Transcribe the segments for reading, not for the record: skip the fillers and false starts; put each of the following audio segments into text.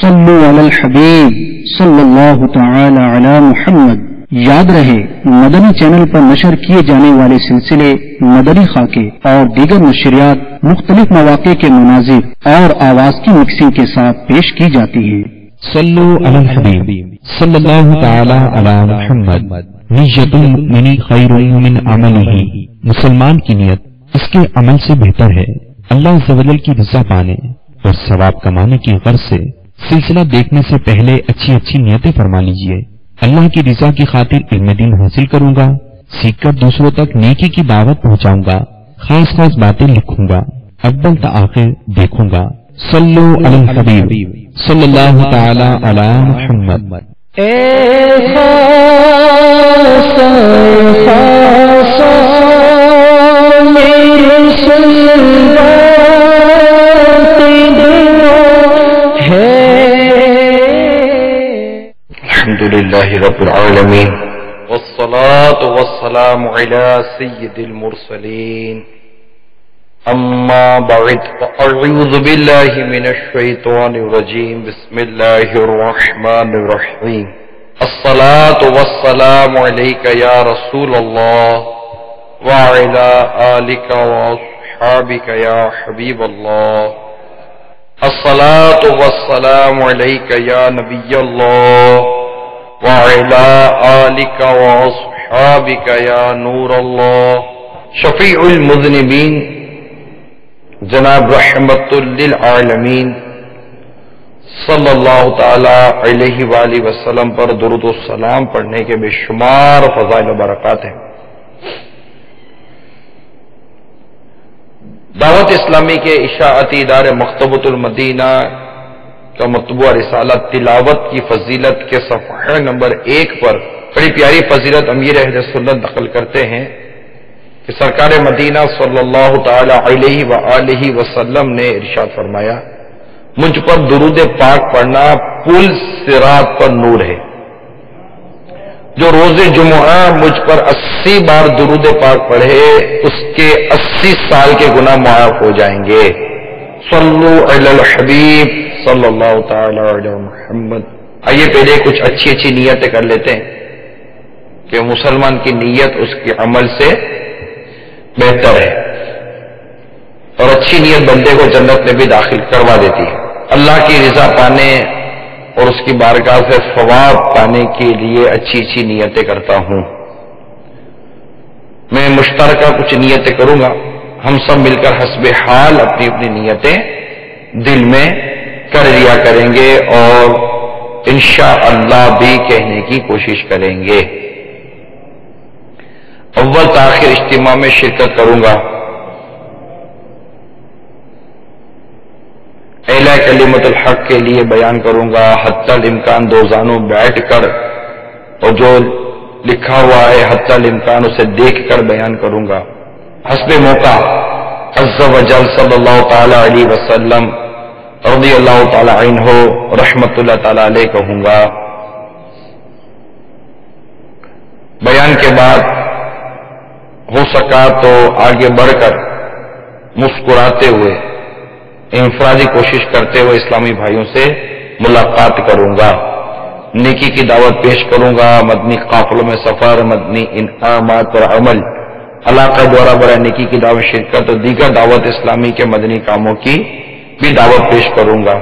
صلو علی الحبیب صلی اللہ تعالی علی محمد۔ یاد رہے مدنی چینل پر نشر کیے جانے والے سلسلے مدنی خاکے اور دیگر نشریات مختلف مواقع کے مناظر اور آواز کی مکسنگ کے ساتھ پیش کی جاتی ہیں۔ صلو علی الحبیب صلی اللہ تعالی علی محمد۔ نیت المؤمن خیر من عملہ، مسلمان کی نیت اس کے عمل سے بہتر ہے۔ اللہ عز و جل کی رضا پانے اور ثواب کمانے کی غرض سے سلسلہ دیکھنے سے پہلے اچھی اچھی نیتیں فرما لیجئے۔ اللہ کی رضا کی خاطر علم دین حاصل کروں گا، سیکھ کر دوسروں تک نیکی کی دعوت پہنچاؤں گا، خاص خاص باتیں لکھوں گا، اول تا آخر دیکھوں گا۔ صلو علی الحبیب صلی اللہ تعالی علی محمد۔ الحمدللہ رب العالمین والصلاة والسلام علی سید المرسلین، اما بعد فاعوذ باللہ من الشیطان الرجیم، بسم اللہ الرحمن الرحیم۔ الصلاة والسلام علیک یا رسول اللہ وعلی آلک واصحابک یا حبیب اللہ۔ الصلاة والسلام علیک یا نبی اللہ وعلی آلک واصحابک یا نور اللہ۔ شفیع المذنبین جناب رحمت للعالمین صلی اللہ تعالی علیہ وآلہ وسلم پر درود و سلام پڑھنے کے بے شمار فضائل و برکات ہیں۔ دعوت اسلامی کے اشاعتی ادارے مکتبۃ المدینہ کا مطبوعہ رسالہ تلاوت کی فضیلت کے صفحہ نمبر 1 پر بڑی پیاری فضیلت امیر اہل سنت نقل کرتے ہیں کہ سرکار مدینہ صلی اللہ تعالی علیہ وآلہ وسلم نے ارشاد فرمایا، مجھ پر درود پاک پڑھنا پل صراط پر نور ہے۔ جو روز جمعہ مجھ پر 80 بار درود پاک پڑھے اس کے 80 سال کے گناہ معاف ہو جائیں گے۔ صلو علی الحبیب صلی اللہ تعالی علی محمد۔ آئیے پہلے کچھ اچھی اچھی نیتیں کر لیتے ہیں کہ مسلمان کی نیت اس کے عمل سے بہتر ہے، اور اچھی نیت بندے کو جنت میں بھی داخل کروا دیتی ہے۔ اللہ کی رضا پانے اور اس کی بارگاہ سے ثواب پانے کے لیے اچھی اچھی نیتیں کرتا ہوں۔ میں مشترکہ کچھ نیتیں کروں گا، ہم سب مل کر حسب حال اپنی اپنی نیتیں دل میں کر لیا کریں گے اور انشاءاللہ بھی کہنے کی کوشش کریں گے۔ اول تاخیر اجتماع میں شرکت کروں گا، اعلیٰ کلمت الحق کے لیے بیان کروں گا، حتی الامکان دو زانوں بیٹھ کر، اور جو لکھا ہوا ہے حتی الامکان اسے دیکھ کر بیان کروں گا۔ حسب موقع عز و جل صلی اللہ تعالی علیہ وسلم رضی اللہ تعالی عنہ رحمت اللہ تعالی علیہ کہوں گا۔ بیان کے بعد ہو سکا تو آگے بڑھ کر مسکراتے ہوئے انفرادی کوشش کرتے ہوئے اسلامی بھائیوں سے ملاقات کروں گا، نیکی کی دعوت پیش کروں گا، مدنی قافلوں میں سفر، مدنی انعامات پر عمل، علاقہ دوارہ برائے نیکی کی دعوت شرکت اور دیگر دعوت اسلامی کے مدنی کاموں کی بھی دعوت پیش کروں گا،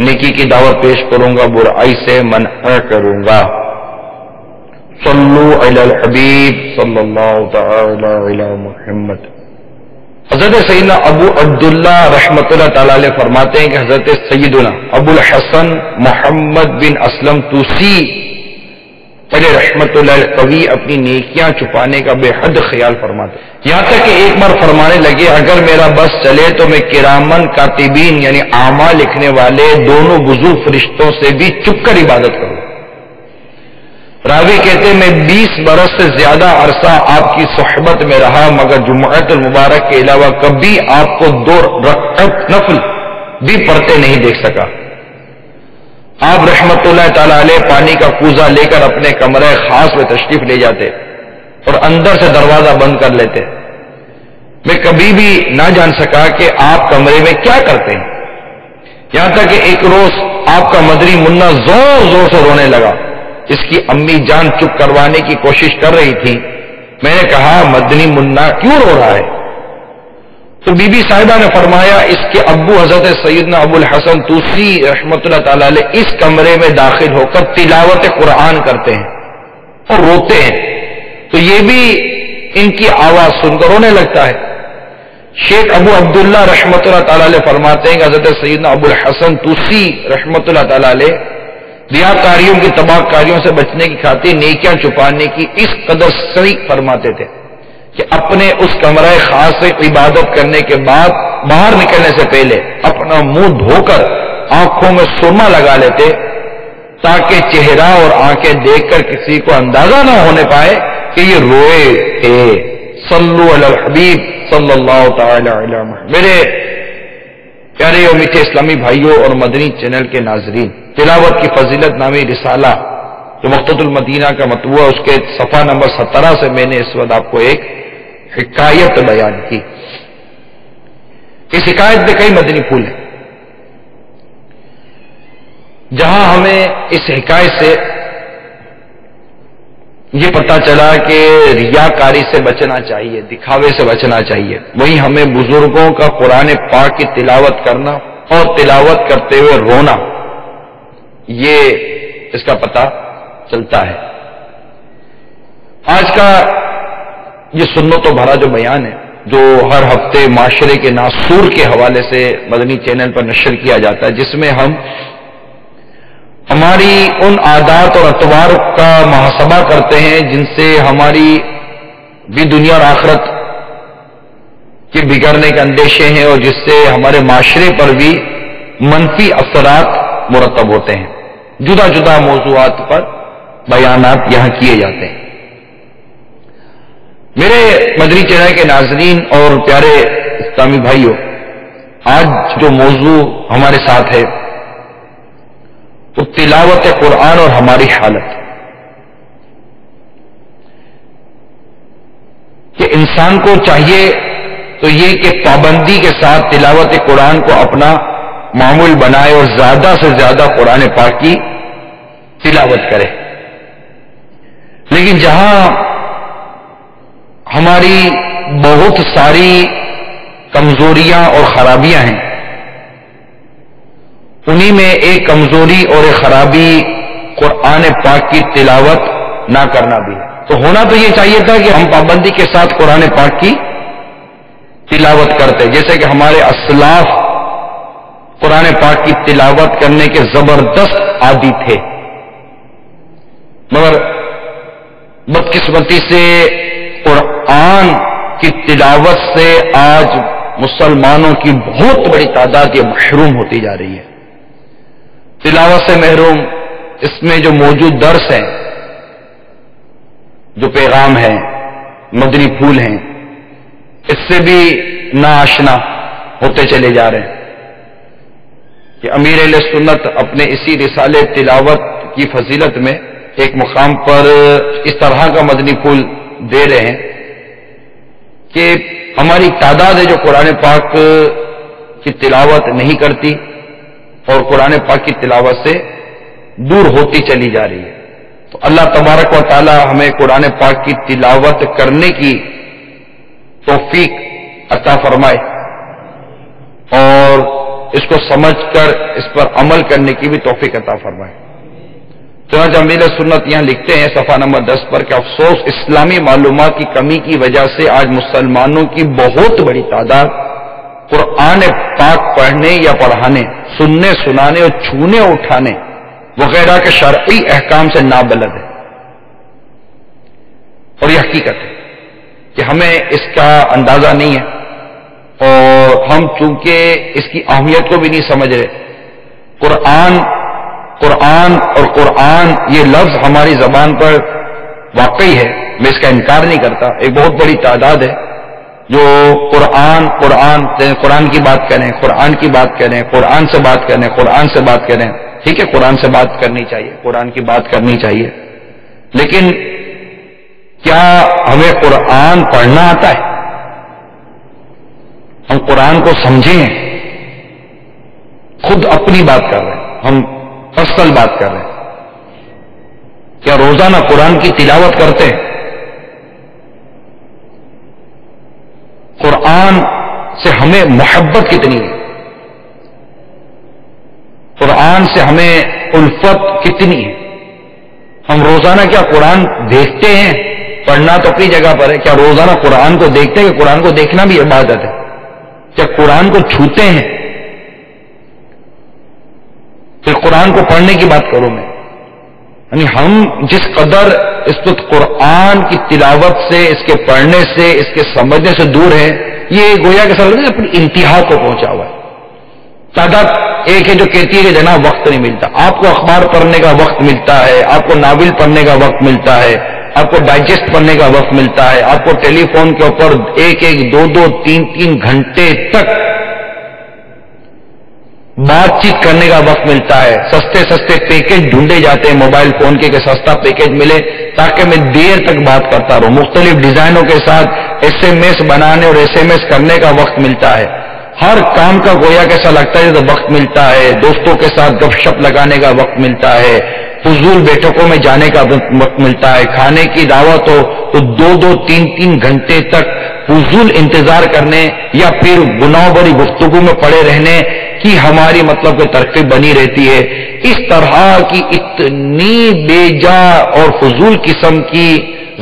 نیکی کی دعوت پیش کروں گا، برائی سے منع کروں گا۔ صلو علی الحبیب صلی اللہ تعالی علی محمد۔ حضرت سیدنا ابو عبداللہ رحمت اللہ تعالی علیہ فرماتے ہیں کہ حضرت سیدنا ابو الحسن محمد بن اسلم توسی علیہ رحمت اللہ قوی اپنی نیکیاں چھپانے کا بے حد خیال فرماتے ہیں، یہاں تک کہ ایک بار فرمانے لگے، اگر میرا بس چلے تو میں کرامن کاتبین یعنی اعمال لکھنے والے دونوں وضو فرشتوں سے بھی چھپ کر عبادت کروں۔ راوی کہتے ہیں میں 20 برس سے زیادہ عرصہ آپ کی صحبت میں رہا، مگر جمعۃ المبارک کے علاوہ کبھی آپ کو 2 رکعت نفل بھی پڑھتے نہیں دیکھ سکا۔ آپ رحمت اللہ تعالی علیہ پانی کا کوزہ لے کر اپنے کمرے خاص میں تشریف لے جاتے اور اندر سے دروازہ بند کر لیتے۔ میں کبھی بھی نہ جان سکا کہ آپ کمرے میں کیا کرتے ہیں، یہاں تک کہ ایک روز آپ کا مدنی منا زور زور سے رونے لگا. اس کی امی جان چپ کروانے کی کوشش کر رہی تھی. میں نے کہا مدنی منا کیوں رو رہا ہے؟ تو بی بی صاحبہ نے فرمایا اس کے ابو حضرت سیدنا ابو الحسن توسی رحمۃ اللہ تعالی علیہ اس کمرے میں داخل ہو کر تلاوت قرآن کرتے ہیں اور روتے ہیں، تو یہ بھی ان کی آواز سن کر رونے لگتا ہے. شیخ ابو عبداللہ رحمۃ اللہ تعالی علیہ فرماتے ہیں کہ حضرت سیدنا ابو الحسن توسی رحمۃ اللہ تعالی علیہ ریاکاریوں کی تباہ کاریوں سے بچنے کی خاطر نیکیاں چھپانے کی اس قدر صحیح فرماتے تھے کہ اپنے اس کمرہ خاص سے عبادت کرنے کے بعد باہر نکلنے سے پہلے اپنا منہ دھو کر آنکھوں میں سرما لگا لیتے تاکہ چہرہ اور آنکھیں دیکھ کر کسی کو اندازہ نہ ہونے پائے کہ یہ روئے تھے. صلو علی الحبیب صلی اللہ تعالی علیہ وسلم. میرے پیارے اور میٹھے اسلامی بھائیوں اور مدنی چینل کے ناظرین، تلاوت کی فضیلت نامی رسالہ جو مقتۃ المدینہ کا مطبوعہ اس کے صفحہ نمبر 17 سے میں نے اس وقت آپ کو ایک حکایت بیان کی. اس حکایت میں کئی مدنی پھول ہیں. جہاں ہمیں اس حکایت سے یہ پتہ چلا کہ ریاکاری سے بچنا چاہیے، دکھاوے سے بچنا چاہیے، وہیں ہمیں بزرگوں کا قرآن پاک کی تلاوت کرنا اور تلاوت کرتے ہوئے رونا، یہ اس کا پتہ چلتا ہے. آج کا یہ سنتوں بھرا جو بیان ہے جو ہر ہفتے معاشرے کے ناسور کے حوالے سے مدنی چینل پر نشر کیا جاتا ہے، جس میں ہم ہماری ان عادات اور اطوار کا محاسبہ کرتے ہیں جن سے ہماری بھی دنیا اور آخرت کے بگڑنے کے اندیشے ہیں اور جس سے ہمارے معاشرے پر بھی منفی اثرات مرتب ہوتے ہیں. جدا جدا موضوعات پر بیانات یہاں کیے جاتے ہیں. میرے مدنی چینل کے ناظرین اور پیارے اسلامی بھائیوں، آج جو موضوع ہمارے ساتھ ہے وہ تلاوت قرآن اور ہماری حالت. کہ انسان کو چاہیے تو یہ کہ پابندی کے ساتھ تلاوت قرآن کو اپنا معمول بنائے اور زیادہ سے زیادہ قرآن پاک کی تلاوت کرے. لیکن جہاں ہماری بہت ساری کمزوریاں اور خرابیاں ہیں، انہی میں ایک کمزوری اور ایک خرابی قرآن پاک کی تلاوت نہ کرنا بھی ہے. تو ہونا تو یہ چاہیے تھا کہ ہم پابندی کے ساتھ قرآن پاک کی تلاوت کرتے، جیسے کہ ہمارے اسلاف قرآن پاک کی تلاوت کرنے کے زبردست عادی تھے. مگر بدقسمتی سے قرآن کی تلاوت سے آج مسلمانوں کی بہت بڑی تعداد یہ محروم ہوتی جا رہی ہے. تلاوت سے محروم، اس میں جو موجود درس ہیں، جو پیغام ہیں، مدنی پھول ہیں، اس سے بھی ناآشنا ہوتے چلے جا رہے ہیں. کہ امیر اہل سنت اپنے اسی رسالے تلاوت کی فضیلت میں ایک مقام پر اس طرح کا مدنی پھول دے رہے ہیں کہ ہماری تعداد ہے جو قرآن پاک کی تلاوت نہیں کرتی اور قرآن پاک کی تلاوت سے دور ہوتی چلی جا رہی ہے. تو اللہ تبارک و تعالی ہمیں قرآن پاک کی تلاوت کرنے کی توفیق عطا فرمائے اور اس کو سمجھ کر اس پر عمل کرنے کی بھی توفیق عطا فرمائے. چنانچہ امیر سنت یہاں لکھتے ہیں صفحہ نمبر 10 پر کہ افسوس اسلامی معلومات کی کمی کی وجہ سے آج مسلمانوں کی بہت بڑی تعداد قرآن پاک پڑھنے یا پڑھانے، سننے سنانے اور چھونے اٹھانے وغیرہ کے شرعی احکام سے نابلد ہے. اور یہ حقیقت ہے کہ ہمیں اس کا اندازہ نہیں ہے اور ہم چونکہ اس کی اہمیت کو بھی نہیں سمجھ رہے. قرآن اور قرآن یہ لفظ ہماری زبان پر واقعی ہے، میں اس کا انکار نہیں کرتا. ایک بہت بڑی تعداد ہے جو قرآن کی بات کریں، قرآن کی بات کریں، قرآن سے بات کریں، قرآن سے بات کریں. ٹھیک ہے، قرآن سے بات کرنی چاہیے، قرآن کی بات کرنی چاہیے، لیکن کیا ہمیں قرآن پڑھنا آتا ہے؟ ہم قرآن کو سمجھیں، خود اپنی بات کر رہے ہیں. ہم پرسنل بات کر رہے ہیں. کیا روزانہ قرآن کی تلاوت کرتے ہیں؟ قرآن سے ہمیں محبت کتنی ہے؟ قرآن سے ہمیں الفت کتنی ہے؟ ہم روزانہ کیا قرآن دیکھتے ہیں؟ پڑھنا تو اپنی جگہ پر ہے. کیا روزانہ قرآن کو دیکھتے ہیں کہ قرآن کو دیکھنا بھی عبادت ہے؟ کیا قرآن کو چھوتے ہیں؟ پھر قرآن کو پڑھنے کی بات کروں میں. یعنی ہم جس قدر اس وقت قرآن کی تلاوت سے، اس کے پڑھنے سے، اس کے سمجھنے سے دور ہے، یہ گویا کے ساتھ اپنی انتہا کو پہنچا ہوا ہے. تعداد ایک ہے جو کہتی ہے کہ جناب وقت نہیں ملتا. آپ کو اخبار پڑھنے کا وقت ملتا ہے، آپ کو ناول پڑھنے کا وقت ملتا ہے، آپ کو ڈائجسٹ پڑھنے کا وقت ملتا ہے، آپ کو ٹیلی فون کے اوپر ایک دو تین گھنٹے تک بات چیت کرنے کا وقت ملتا ہے. سستے پیکج ڈھونڈے جاتے ہیں موبائل فون کے کہ سستا پیکج ملے تاکہ میں دیر تک بات کرتا رہوں. مختلف ڈیزائنوں کے ساتھ ایس ایم ایس بنانے اور ایس ایم ایس کرنے کا وقت ملتا ہے. ہر کام کا گویا کیسا لگتا ہے تو وقت ملتا ہے. دوستوں کے ساتھ گپ شپ لگانے کا وقت ملتا ہے. فضول بیٹھکوں میں جانے کا وقت ملتا ہے. کھانے کی دعوت ہو تو دو تین گھنٹے تک فضول انتظار کرنے یا پھر گناہ بری گفتگو میں پڑے رہنے کی ہماری مطلب کہ ترکیب بنی رہتی ہے. اس طرح کی اتنی بے جا اور فضول قسم کی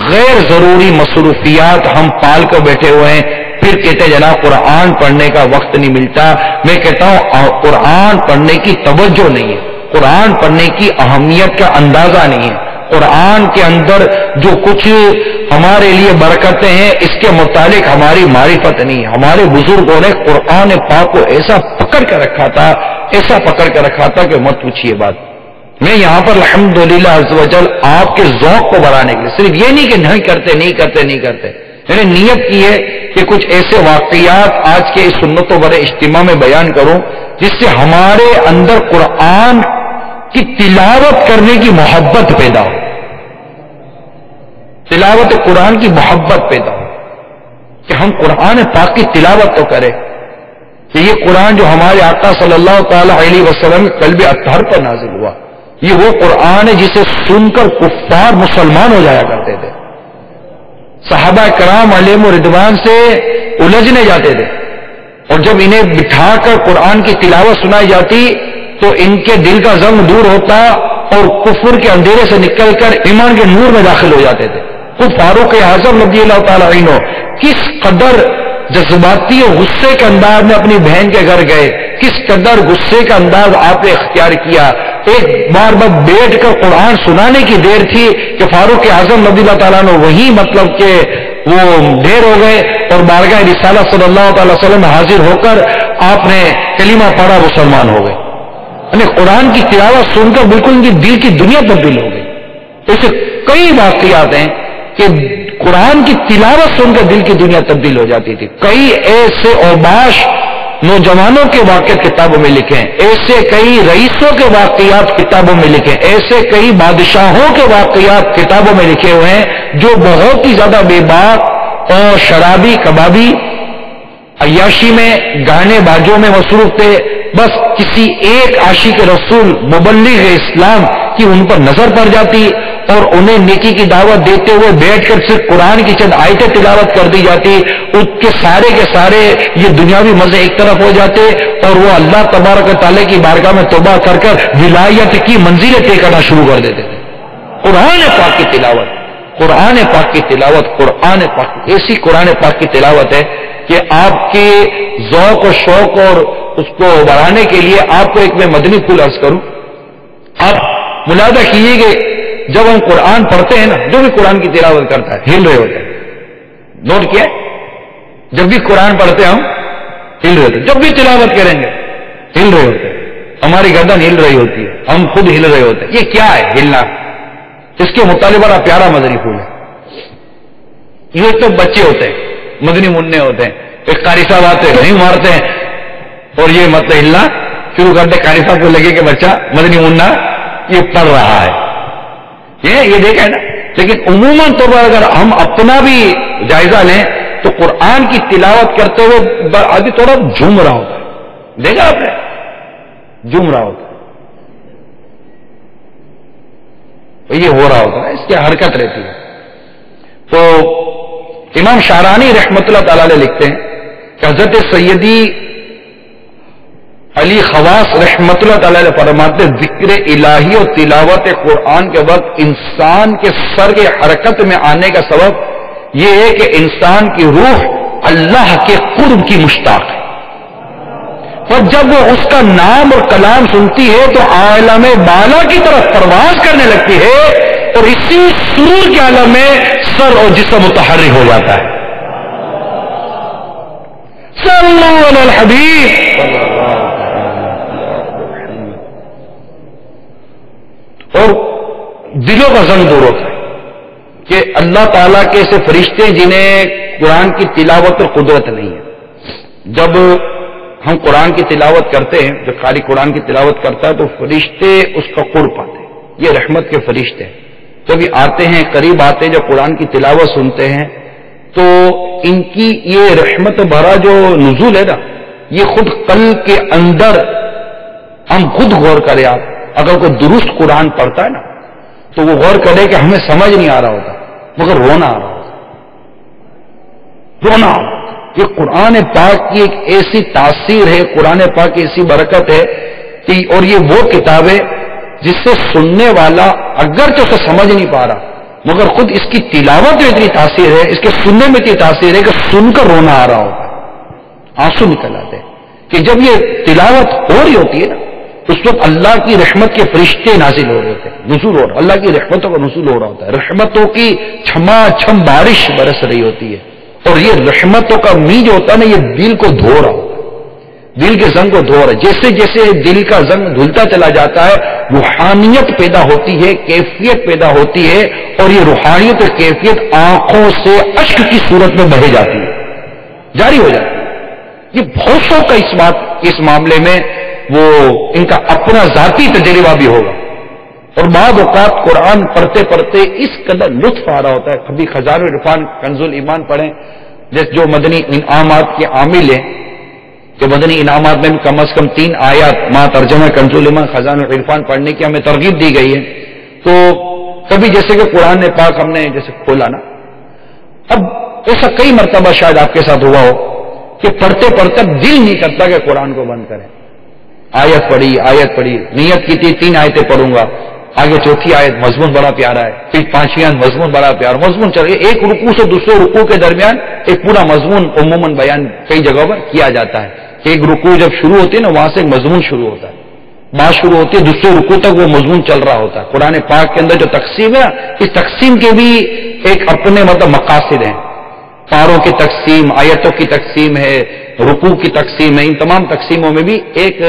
غیر ضروری مصروفیات ہم پال کر بیٹھے ہوئے ہیں. پھر کہتے ہیں جناب قرآن پڑھنے کا وقت نہیں ملتا. میں کہتا ہوں قرآن پڑھنے کی توجہ نہیں ہے، قرآن پڑھنے کی اہمیت کا اندازہ نہیں ہے. قرآن کے اندر جو کچھ ہمارے لیے برکتیں ہیں اس کے متعلق ہماری معرفت نہیں ہے. ہمارے بزرگوں نے قرآن پاک کو ایسا پکڑ کر رکھا تھا کہ مت پوچھیے بات. میں یہاں پر الحمدللہ عز و جل آپ کے ذوق کو بڑھانے کے لیے صرف یہ نہیں کہ نہیں کرتے میں نے نیت کی ہے کہ کچھ ایسے واقعات آج کے اس سنت و بڑے اجتماع میں بیان کروں جس سے ہمارے اندر قرآن کی تلاوت کرنے کی محبت پیدا ہو، تلاوت قرآن کی محبت پیدا ہو کہ ہم قرآن پاک کی تلاوت تو کریں. کہ یہ قرآن جو ہمارے آقا صلی اللہ تعالی علیہ وسلم قلب اطہر پر نازل ہوا، یہ وہ قرآن ہے جسے سن کر کفار مسلمان ہو جایا کرتے تھے. صحابہ کرام علیہم رضوان سے الجھنے جاتے تھے اور جب انہیں بٹھا کر قرآن کی تلاوت سنائی جاتی تو ان کے دل کا زنگ دور ہوتا اور کفر کے اندھیرے سے نکل کر ایمان کے نور میں داخل ہو جاتے تھے. خود فاروق اعظم رضی اللہ تعالیٰ عنہ کس قدر جذباتی اور غصے کے انداز میں اپنی بہن کے گھر گئے، کس قدر غصے کا انداز آپ نے اختیار کیا. ایک بار بیٹھ کر قرآن سنانے کی دیر تھی کہ فاروق اعظم رضی اللہ تعالیٰ نے وہی مطلب کہ وہ ڈھیر ہو گئے اور بارگاہ رسالت صلی اللہ تعالی وسلم میں حاضر ہو کر آپ نے کلمہ پڑھا، مسلمان ہو گئے. یعنی قرآن کی تلاوت سن کر بالکل ان کی دل کی دنیا تبدیل ہو گئی. ایسے کئی واقعات ہیں کہ قرآن کی تلاوت سن کر دل کی دنیا تبدیل ہو جاتی تھی. کئی ایسے اوباش نوجوانوں کے واقعات کتابوں میں لکھے ہیں، ایسے کئی رئیسوں کے واقعات کتابوں میں لکھے ہیں، ایسے کئی بادشاہوں کے واقعات کتابوں میں لکھے ہوئے ہیں جو بہت ہی زیادہ بے باک اور شرابی کبابی عیاشی میں گانے باجوں میں مصروف تھے. بس کسی ایک عاشق رسول مبلغ اسلام کی ان پر نظر پڑ جاتی اور انہیں نیکی کی دعوت دیتے ہوئے بیٹھ کر صرف قرآن کی چند آیتیں تلاوت کر دی جاتی. ان کے سارے یہ دنیاوی مزے ایک طرف ہو جاتے اور وہ اللہ تبارک و تعالیٰ کی بارگاہ میں توبہ کر کر ولایت کی منزلیں طے کرنا شروع کر دیتے تھے. قرآن پاک کی تلاوت، قرآن پاک کی تلاوت، قرآن پاک ایسی قرآن پاک کی تلاوت ہے کہ آپ کے ذوق و شوق اور اس کو بڑھانے کے لیے آپ کو ایک میں مدنی پھول عرض کروں. آپ ملاحظہ کیجیے کہ جب ہم قرآن پڑھتے ہیں نا، جو بھی قرآن کی تلاوت کرتا ہے ہل رہے ہوتے ہیں. نوٹ کیا؟ جب بھی قرآن پڑھتے ہیں ہم ہل رہے ہوتے ہیں، جب بھی تلاوت کریں گے ہل رہے ہوتے ہیں، ہماری گردن ہل رہی ہوتی ہے، ہم خود ہل رہے ہوتے ہیں. یہ کیا ہے ہلنا؟ اس کے مطالبہ بڑا پیارا مدنی پھول ہے. یہ تو بچے ہوتے ہیں، مدنی منع ہوتے ہیں، ایک قاری صاحب آتے ہیں نہیں مارتے ہیں اور یہ مطلب ہلنا شروع کرتے. قاری صاحب کو لگے کہ بچہ مدنی منع یہ پڑھ رہا ہے، یہ دیکھا ہے نا. لیکن عموماً طور پر اگر ہم اپنا بھی جائزہ لیں تو قرآن کی تلاوت کرتے ہوئے آدمی تھوڑا جھوم رہا ہوتا ہے. دیکھا آپ نے؟ جھوم رہا ہوتا ہے. یہ ہو رہا ہوتا ہے، اس کی حرکت رہتی ہے. تو امام شارانی رحمۃ اللہ تعالی علیہ لکھتے ہیں کہ حضرت سیدی علی خواص رحمۃ اللہ تعالی علیہ فرماتے ذکر الہی اور تلاوت قرآن کے وقت انسان کے سر کے حرکت میں آنے کا سبب یہ ہے کہ انسان کی روح اللہ کے قرب کی مشتاق ہے، اور جب وہ اس کا نام اور کلام سنتی ہے تو عالم بالا کی طرف پرواز کرنے لگتی ہے، اور اسی سرور کے عالم میں سر اور جسم متحرک ہو جاتا ہے. صلو علی الحبیب. اور دلوں کا زنگ دور ہوتا ہے کہ اللہ تعالیٰ کے ایسے فرشتے جنہیں قرآن کی تلاوت اور قدرت نہیں ہے. جب ہم قرآن کی تلاوت کرتے ہیں، جب قاری قرآن کی تلاوت کرتا ہے تو فرشتے اس کا قرب پاتے ہیں. یہ رحمت کے فرشتے ہیں، جب یہ آتے ہیں قریب آتے ہیں، جب قرآن کی تلاوت سنتے ہیں تو ان کی یہ رحمت بھرا جو نزول ہے نا، یہ خود قلب کے اندر ہم خود غور کریں. آپ اگر کوئی درست قرآن پڑھتا ہے نا تو وہ غور کرے کہ ہمیں سمجھ نہیں آ رہا ہوتا مگر رونا آ رہا ہوتا، رونا. یہ قرآن پاک کی ایک ایسی تاثیر ہے، قرآن پاک کی ایسی برکت ہے کہ، اور یہ وہ کتاب ہے جس سے سننے والا اگرچہ اسے سمجھ نہیں پا رہا مگر خود اس کی تلاوت میں اتنی تاثیر ہے، اس کے سننے میں اتنی تاثیر ہے کہ سن کر رونا آ رہا ہوتا ہے، آنسو نکل آتے ہیں. کہ جب یہ تلاوت ہو رہی ہوتی ہے نا اس وقت اللہ کی رحمت کے فرشتے نازل ہو رہے ہوتے ہیں، نزول ہو رہا، اللہ کی رحمتوں کا نزول ہو رہا ہوتا ہے. رحمتوں کی چھما چھم بارش برس رہی ہوتی ہے، اور یہ رحمتوں کا می جو ہوتا ہے نا یہ دل کو دھو رہا ہوتا ہے، دل کے زنگ کو دھو رہا ہے. جیسے جیسے دل کا زنگ دھلتا چلا جاتا ہے روحانیت پیدا ہوتی ہے، کیفیت پیدا ہوتی ہے، اور یہ روحانیت اور کیفیت آنکھوں سے اشک کی صورت میں بہے جاتی ہے، جاری ہو جاتی ہے. یہ بہت سو کا اس معاملے میں وہ ان کا اپنا ذاتی تجربہ بھی ہوگا. اور بعض اوقات قرآن پڑھتے پڑھتے اس قدر لطف آ رہا ہوتا ہے. کبھی خزانہ عرفان کنز الایمان پڑھیں، جیسے جو مدنی انعامات کے عامل ہیں، جو مدنی انعامات میں بھی کم از کم 3 آیات ماں ترجمہ کنز الایمان خزانہ عرفان پڑھنے کی ہمیں ترغیب دی گئی ہے. تو کبھی جیسے کہ قرآن پاک ہم نے جیسے کھولا نا، اب ایسا کئی مرتبہ شاید آپ کے ساتھ ہوا ہو کہ پڑھتے پڑھتے دل نہیں کرتا کہ قرآن کو بند کریں. آیت پڑھی، نیت کی تھی 3 آیتیں پڑھوں گا، آگے 4تھی آیت مضمون بڑا پیارا ہے، پھر 5ویں آیت مضمون بڑا پیارا، مضمون چل گیا. ایک رکوع سے دوسرے رکوع کے درمیان ایک پورا مضمون عموماً بیان کئی جگہوں پر کیا جاتا ہے کہ ایک رکوع جب شروع ہوتی ہے نا وہاں سے ایک مضمون شروع ہوتا ہے، بات شروع ہوتی ہے، دوسرے رکوع تک وہ مضمون چل رہا ہوتا ہے. قرآن پاک کے اندر جو تقسیم ہے اس تقسیم کے بھی ایک اپنے مقاصد ہیں. پاروں کی تقسیم، آیتوں کی تقسیم ہے، رکوع کی تقسیم ہے. ان تمام تقسیموں میں بھی ایک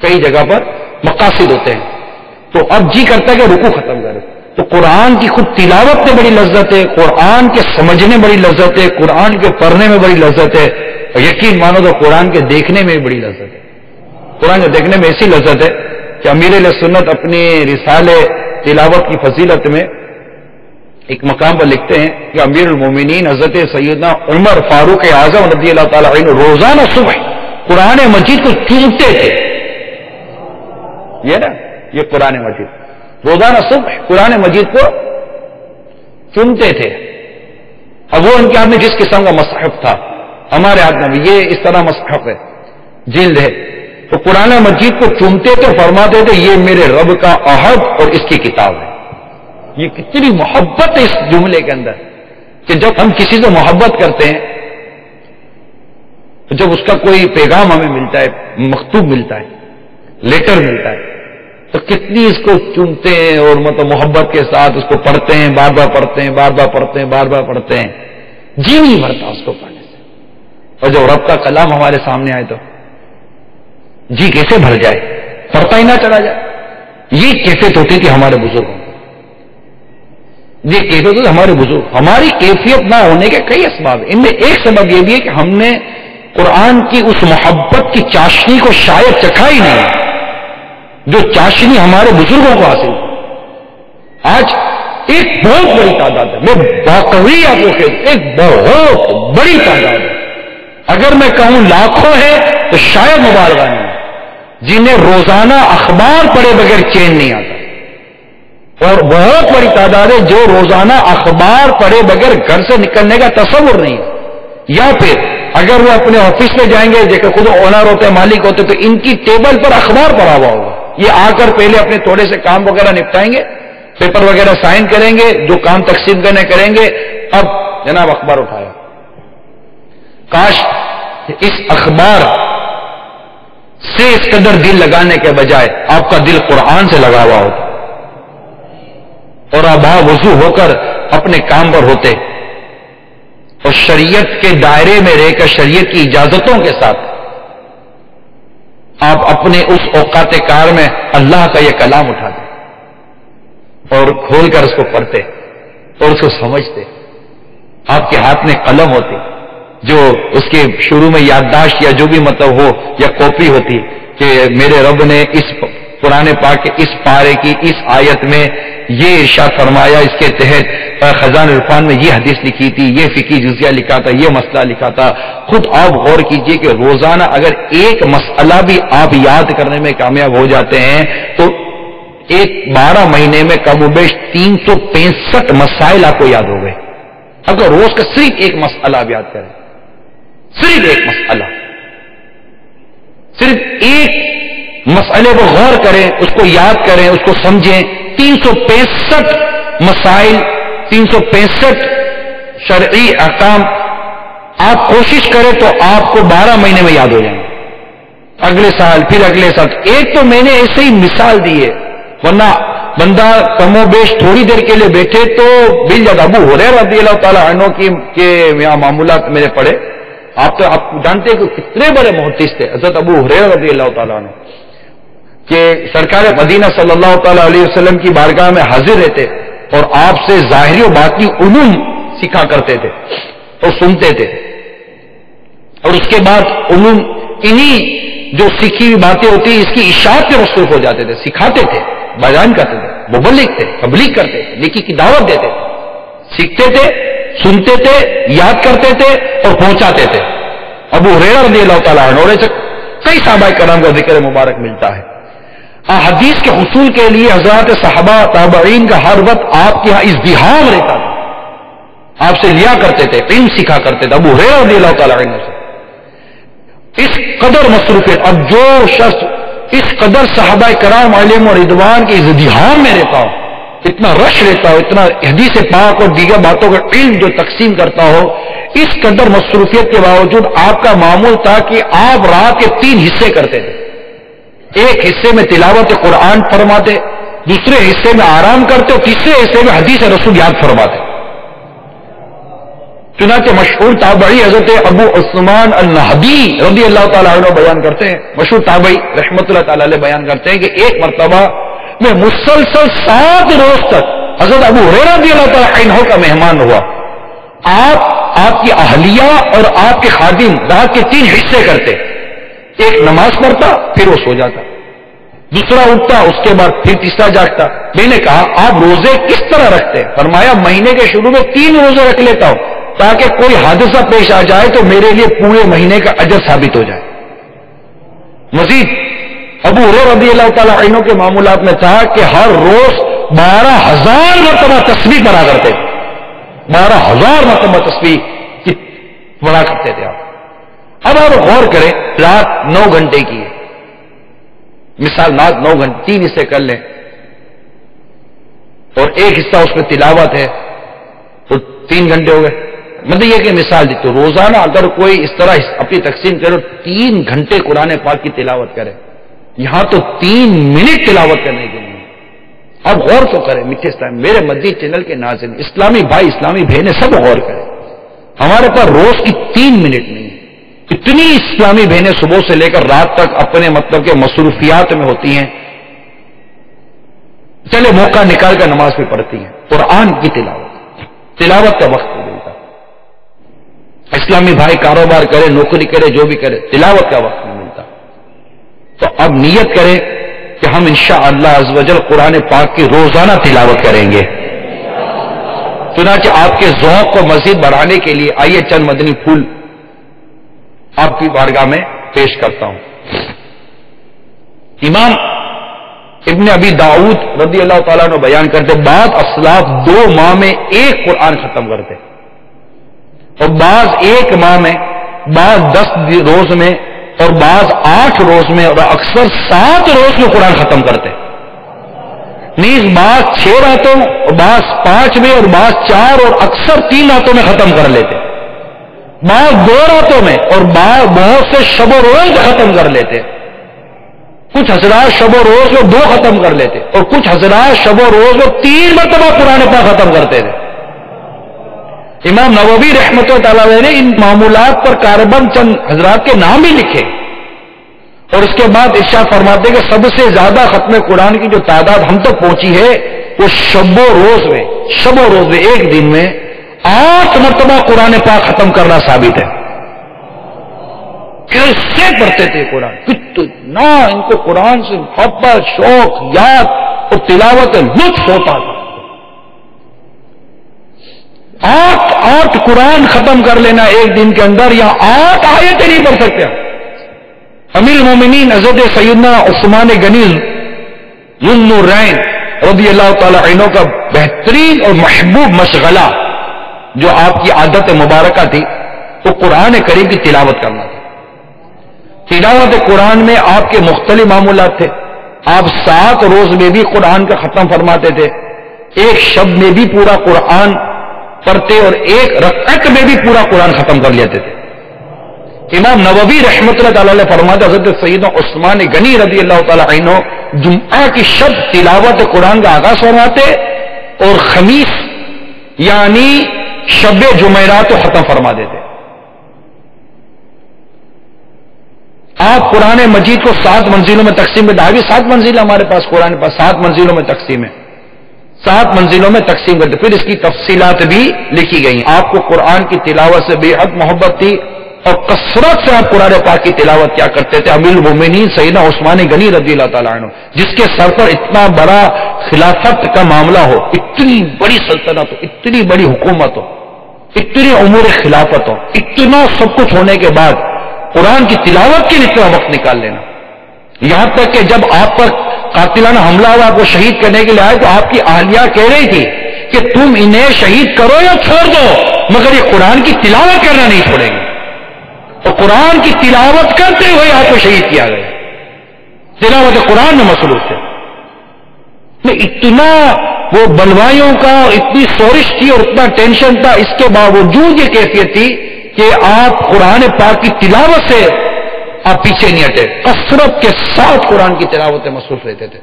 کئی جگہ پر مقاصد ہوتے ہیں. تو اب جی کرتا ہے کہ رکوع ختم کرے. تو قرآن کی خود تلاوت میں بڑی لذت ہے، قرآن کے سمجھنے میں بڑی لذت ہے، قرآن کے پڑھنے میں بڑی لذت ہے، اور یقین مانو تو قرآن کے دیکھنے میں بھی بڑی لذت ہے. قرآن کے دیکھنے میں ایسی لذت ہے کہ امیر علیہ سنت اپنی رسالے تلاوت کی فضیلت میں ایک مقام پر لکھتے ہیں کہ امیر المومنین حضرت سیدنا عمر فاروق اعظم رضی اللہ تعالیٰ عنہ روزانہ صبح قرآن مجید کو چومتے تھے. یہ نا یہ قرآن مجید روزانہ صبح قرآن مجید کو چومتے تھے. اب وہ ان کے ہاتھ میں جس قسم کا مصحف تھا، ہمارے ہاتھ میں یہ اس طرح مصحف ہے، جلد ہے، تو قرآن مجید کو چومتے تھے، فرماتے تھے یہ میرے رب کا عہد اور اس کی کتاب ہے. یہ کتنی محبت ہے اس جملے کے اندر کہ جب ہم کسی سے محبت کرتے ہیں تو جب اس کا کوئی پیغام ہمیں ملتا ہے، مکتوب ملتا ہے، لیٹر ملتا ہے، تو کتنی اس کو چومتے ہیں اور محبت کے ساتھ اس کو پڑھتے ہیں، بار بار پڑھتے ہیں، بار بار پڑھتے ہیں، بار بار پڑھتے ہیں. جی نہیں بھرتا اس کو پڑھنے سے. اور جب رب کا کلام ہمارے سامنے آئے تو جی کیسے بھر جائے، پڑھتا ہی نہ چلا جائے. یہ کیفیت ہوتی تھی ہمارے بزرگوں کو، یہ کیفیت ہوتی ہمارے بزرگ. ہماری کیفیت نہ ہونے کے کئی اسباب ہیں. ان میں ایک سبب یہ بھی ہے کہ ہم نے قرآن کی اس محبت کی چاشنی کو شاید چکھا ہی نہیں جو چاشنی ہمارے بزرگوں کو حاصل. آج ایک بہت بڑی تعداد ہے، میں واقعی آپ کو کہتا ہوں ایک بہت بڑی تعداد ہے، اگر میں کہوں لاکھوں ہے تو شاید مبالغہ نہیں، جنہیں روزانہ اخبار پڑھے بغیر چین نہیں آتا. اور بہت بڑی تعداد ہے جو روزانہ اخبار پڑھے بغیر گھر سے نکلنے کا تصور نہیں ہے. یا پھر اگر وہ اپنے آفس میں جائیں گے جیسے خود اونر ہوتے ہیں مالک ہوتے تو ان کی ٹیبل پر اخبار پڑا ہوا ہوگا. یہ آ کر پہلے اپنے تھوڑے سے کام وغیرہ نپٹائیں گے, پیپر وغیرہ سائن کریں گے, جو کام تقسیم کرنے کریں گے, اب جناب اخبار اٹھایا. کاش اس اخبار سے اس قدر دل لگانے کے بجائے آپ کا دل قرآن سے لگا ہوا ہوتا اور آپ وضو ہو کر اپنے کام پر ہوتے اور شریعت کے دائرے میں رہ کر شریعت کی اجازتوں کے ساتھ آپ اپنے اس اوقات کار میں اللہ کا یہ کلام اٹھاتے اور کھول کر اس کو پڑھتے اور اس کو سمجھتے. آپ کے ہاتھ میں قلم ہوتی جو اس کے شروع میں یادداشت یا جو بھی مطلب ہو یا کاپی ہوتی کہ میرے رب نے اس قرآن پاک کے اس پارے کی اس آیت میں یہ ارشاد فرمایا, اس کے تحت خزان عرفان میں یہ حدیث لکھی تھی, یہ فقہی جزیہ لکھا تھا, یہ مسئلہ لکھا تھا. خود آپ غور کیجئے کہ روزانہ اگر ایک مسئلہ بھی آپ یاد کرنے میں کامیاب ہو جاتے ہیں تو ایک 12 مہینے میں کم و بیش 365 مسائل آپ کو یاد ہو گئے. اگر روز کا صرف ایک مسئلہ آپ یاد کریں, صرف ایک مسئلہ, صرف ایک مسئلے کو غور کریں, اس کو یاد کریں, اس کو سمجھیں. 365 مسائل, 365 شرعی احکام آپ کوشش کریں تو آپ کو 12 مہینے میں یاد ہو جائیں گے. اگلے سال پھر اگلے سال. ایک تو میں نے ایسے ہی مثال دی ہے, ورنہ بندہ کم و بیش تھوڑی دیر کے لیے بیٹھے تو بل جاتا. ابو ہریرہ رضی اللہ تعالیٰ عنہ کے یہاں معمولات میں نے پڑھے. آپ جانتے ہیں کہ کتنے بڑے محدث تھے حضرت ابو ہریرہ رضی اللہ تعالیٰ عنہ, کہ سرکار مدینہ صلی اللہ تعالیٰ علیہ وسلم کی بارگاہ میں حاضر رہتے اور آپ سے ظاہری و باطنی علوم سیکھا کرتے تھے اور سنتے تھے, اور اس کے بعد علوم انہی جو سیکھی ہوئی باتیں ہوتی اس کی اشاعت کے مصروف ہو جاتے تھے, سکھاتے تھے, بیان کرتے تھے, مبلغ تھے, تبلیغ کرتے تھے, نیکی کی دعوت دیتے تھے, سیکھتے تھے, سنتے تھے, یاد کرتے تھے اور پہنچاتے تھے. ابو ہریرہ رضی اللہ تعالیٰ عنہ سے کئی صحابہ کرام کا ذکر مبارک ملتا ہے. حدیث کے حصول کے لیے حضرات صحابہ تابعین کا ہر وقت آپ کے یہاں ازدحام رہتا تھا, آپ سے لیا کرتے تھے, علم سیکھا کرتے تھے. ابو ہریرہ رضی اللہ تعالیٰ عنہ سے اس قدر مصروفیت. اب جو شخص اس قدر صحابہ کرام علیہم اور رضوان کے ازدحام میں رہتا ہو, اتنا رش رہتا ہو, اتنا حدیث پاک اور دیگر باتوں کا علم جو تقسیم کرتا ہو, اس قدر مصروفیت کے باوجود آپ کا معمول تھا کہ آپ رات کے 3 حصے کرتے تھے. ایک حصے میں تلاوت قرآن فرماتے, دوسرے حصے میں آرام کرتے اور تیسرے حصے میں حدیث رسول یاد فرماتے. چنانچہ مشہور تابعی حضرت ابو عثمان النہدی رضی اللہ تعالیٰ عنہ بیان کرتے ہیں, مشہور تابعی رحمت اللہ تعالیٰ علیہ بیان کرتے ہیں کہ ایک مرتبہ میں مسلسل 7 روز تک حضرت ابو ہریرہ رضی اللہ تعالیٰ عنہ کا مہمان ہوا. آپ کی اہلیہ اور آپ کے خادم رات کے 3 حصے کرتے. ایک نماز پڑھتا, پھر وہ سو جاتا, دوسرا اٹھتا, اس کے بعد پھر تیسرا جاگتا. میں نے کہا آپ روزے کس طرح رکھتے؟ فرمایا مہینے کے شروع میں 3 روزے رکھ لیتا ہوں تاکہ کوئی حادثہ پیش آ جائے تو میرے لیے پورے مہینے کا اجر ثابت ہو جائے. مزید ابو ہریرہ رضی اللہ تعالیٰ عنہ کے معمولات میں تھا کہ ہر روز 12,000 مرتبہ تسبیح پڑھا کرتے تھے. 12,000 مرتبہ تسبیح پڑھا کرتے تھے آپ. اب آپ غور کریں, رات 9 گھنٹے کی ہے مثال, رات 9 گھنٹے 3 حصے کر لیں اور ایک حصہ اس میں تلاوت ہے تو 3 گھنٹے ہو گئے. مطلب یہ کہ مثال دی تو روزانہ اگر کوئی اس طرح اپنی تقسیم کرے 3 گھنٹے قرآن پاک کی تلاوت کرے, یہاں تو 3 منٹ تلاوت کرنے کے لیے. اب غور تو کریں میٹھے اسلام, میرے مدنی چینل کے ناظرین, اسلامی بھائی اسلامی بہنیں سب غور کریں. ہمارے پاس روز کی 3 منٹ نہیں ہے. اتنی اسلامی بہنیں صبح سے لے کر رات تک اپنے مطلب کے مصروفیات میں ہوتی ہیں, چلے موقع نکال کر نماز بھی پڑھتی ہیں, قرآن کی تلاوت کا وقت نہیں ملتا. اسلامی بھائی کاروبار کرے, نوکری کرے, جو بھی کرے, تلاوت کا وقت نہیں ملتا. تو اب نیت کریں کہ ہم انشاءاللہ عز و جل قرآن پاک کی روزانہ تلاوت کریں گے. چنانچہ آپ کے ذوق کو مزید بڑھانے کے لیے آئیے چند مدنی پھول آپ کی بارگاہ میں پیش کرتا ہوں. امام ابن ابی داؤد رضی اللہ تعالیٰ عنہ بیان کرتے بعض اسلاف 2 ماہ میں ایک قرآن ختم کرتے، اور بعض 1 ماہ میں، بعض 10 روز میں، اور بعض 8 روز میں، اور اکثر 7 روز میں قرآن ختم کرتے، نیز بعض 6 راتوں، اور بعض 5 میں، اور بعض 4 اور اکثر 3 راتوں میں ختم کر لیتے، بعض 2 راتوں میں، اور بعض بہت سے شب و روز ختم کر لیتے، کچھ حضرات شب و روز میں 2 ختم کر لیتے، اور کچھ حضرات شب و روز میں 3 مرتبہ قرآن پاک ختم کرتے تھے۔ امام نووی رحمۃ اللہ تعالی علیہ نے ان معمولات پر کاربند چند حضرات کے نام ہی لکھے، اور اس کے بعد ارشاد فرماتے کہ سب سے زیادہ ختم قرآن کی جو تعداد ہم تک پہنچی ہے وہ شب و روز میں ایک دن میں 8 مرتبہ قرآن پاک ختم کرنا ثابت ہے۔ کیسے پڑھتے تھے قرآن، کتنا ان کو قرآن سے محبت، شوق، یاد اور تلاوت لطف ہوتا تھا۔ 8 قرآن ختم کر لینا ایک دن کے اندر، یا 8 آیتیں نہیں پڑھ سکتے۔ امیر المومنین حضرت سیدنا عثمان غنی ذو النورین رضی اللہ تعالی عنہ کا بہترین اور محبوب مشغلہ جو آپ کی عادت مبارکہ تھی وہ قرآن کریم کی تلاوت کرنا تھا۔ تلاوت قرآن میں آپ کے مختلف معمولات تھے۔ آپ 7 روز میں بھی قرآن کا ختم فرماتے تھے، ایک شب میں بھی پورا قرآن پڑھتے، اور ایک رکعت میں بھی پورا قرآن ختم کر لیتے تھے۔ امام نووی رحمۃ اللہ تعالی علیہ فرماتے حضرت سیدنا عثمان غنی رضی اللہ تعالی عنہ جمعہ کی شب تلاوت قرآن کا آغاز فرماتے، اور خمیس یعنی شب جمعرات کو ختم فرما دیتے۔ آپ قرآن مجید کو 7 منزلوں میں تقسیم کرتے، آگے 7 منزل ہمارے پاس قرآن پاس 7 منزلوں میں تقسیم ہے، 7 منزلوں میں تقسیم کرتے، پھر اس کی تفصیلات بھی لکھی گئی۔ آپ کو قرآن کی تلاوت سے بے حد محبت تھی، اور کثرت سے آپ قرآن پاک کی تلاوت کیا کرتے تھے۔ امیر المومنین سیدنا عثمان غنی رضی اللہ تعالیٰ عنہ، جس کے سر پر اتنا بڑا خلافت کا معاملہ ہو، اتنی بڑی سلطنت ہو، اتنی بڑی حکومت ہو، اتنی امور خلافت ہو، اتنا سب کچھ ہونے کے بعد قرآن کی تلاوت کے لیے اتنا وقت نکال لینا، یہاں تک کہ جب آپ پر قاتلانہ حملہ ہوا، آپ کو شہید کرنے کے لیے آئے تو آپ کی اہلیہ کہہ رہی تھی کہ تم انہیں شہید کرو یا چھوڑ دو، مگر یہ قرآن کی تلاوت کرنا نہیں چھوڑیں گے۔ تو قرآن کی تلاوت کرتے ہوئے آپ کو شہید کیا گیا، تلاوت قرآن میں مصروف تھے۔ اتنا وہ بلوائیوں کا اتنی سورش تھی اور اتنا ٹینشن تھا، اس کے باوجود یہ کیفیت تھی کہ آپ قرآن پاک کی تلاوت سے آپ پیچھے نہیں ہٹے، کثرت کے ساتھ قرآن کی تلاوت میں مصروف رہتے تھے۔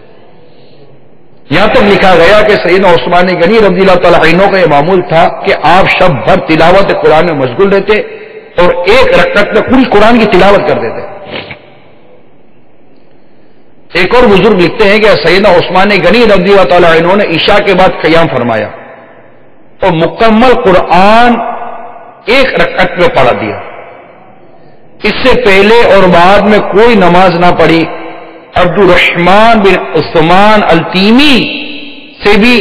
یہاں تک لکھا گیا کہ سیدنا عثمان غنی رضی اللہ تعالیٰ عنہ کا یہ معمول تھا کہ آپ شب بھر تلاوت قرآن میں مشغول رہتے، اور ایک رکعت میں پوری قرآن کی تلاوت کر دیتے۔ ایک اور بزرگ لکھتے ہیں کہ سیدنا عثمان غنی رضی اللہ تعالیٰ عنہ نے عشاء کے بعد قیام فرمایا اور مکمل قرآن ایک رکعت میں پڑھا دیا، اس سے پہلے اور بعد میں کوئی نماز نہ پڑھی۔ عبد الرحمن بن عثمان التیمی سے بھی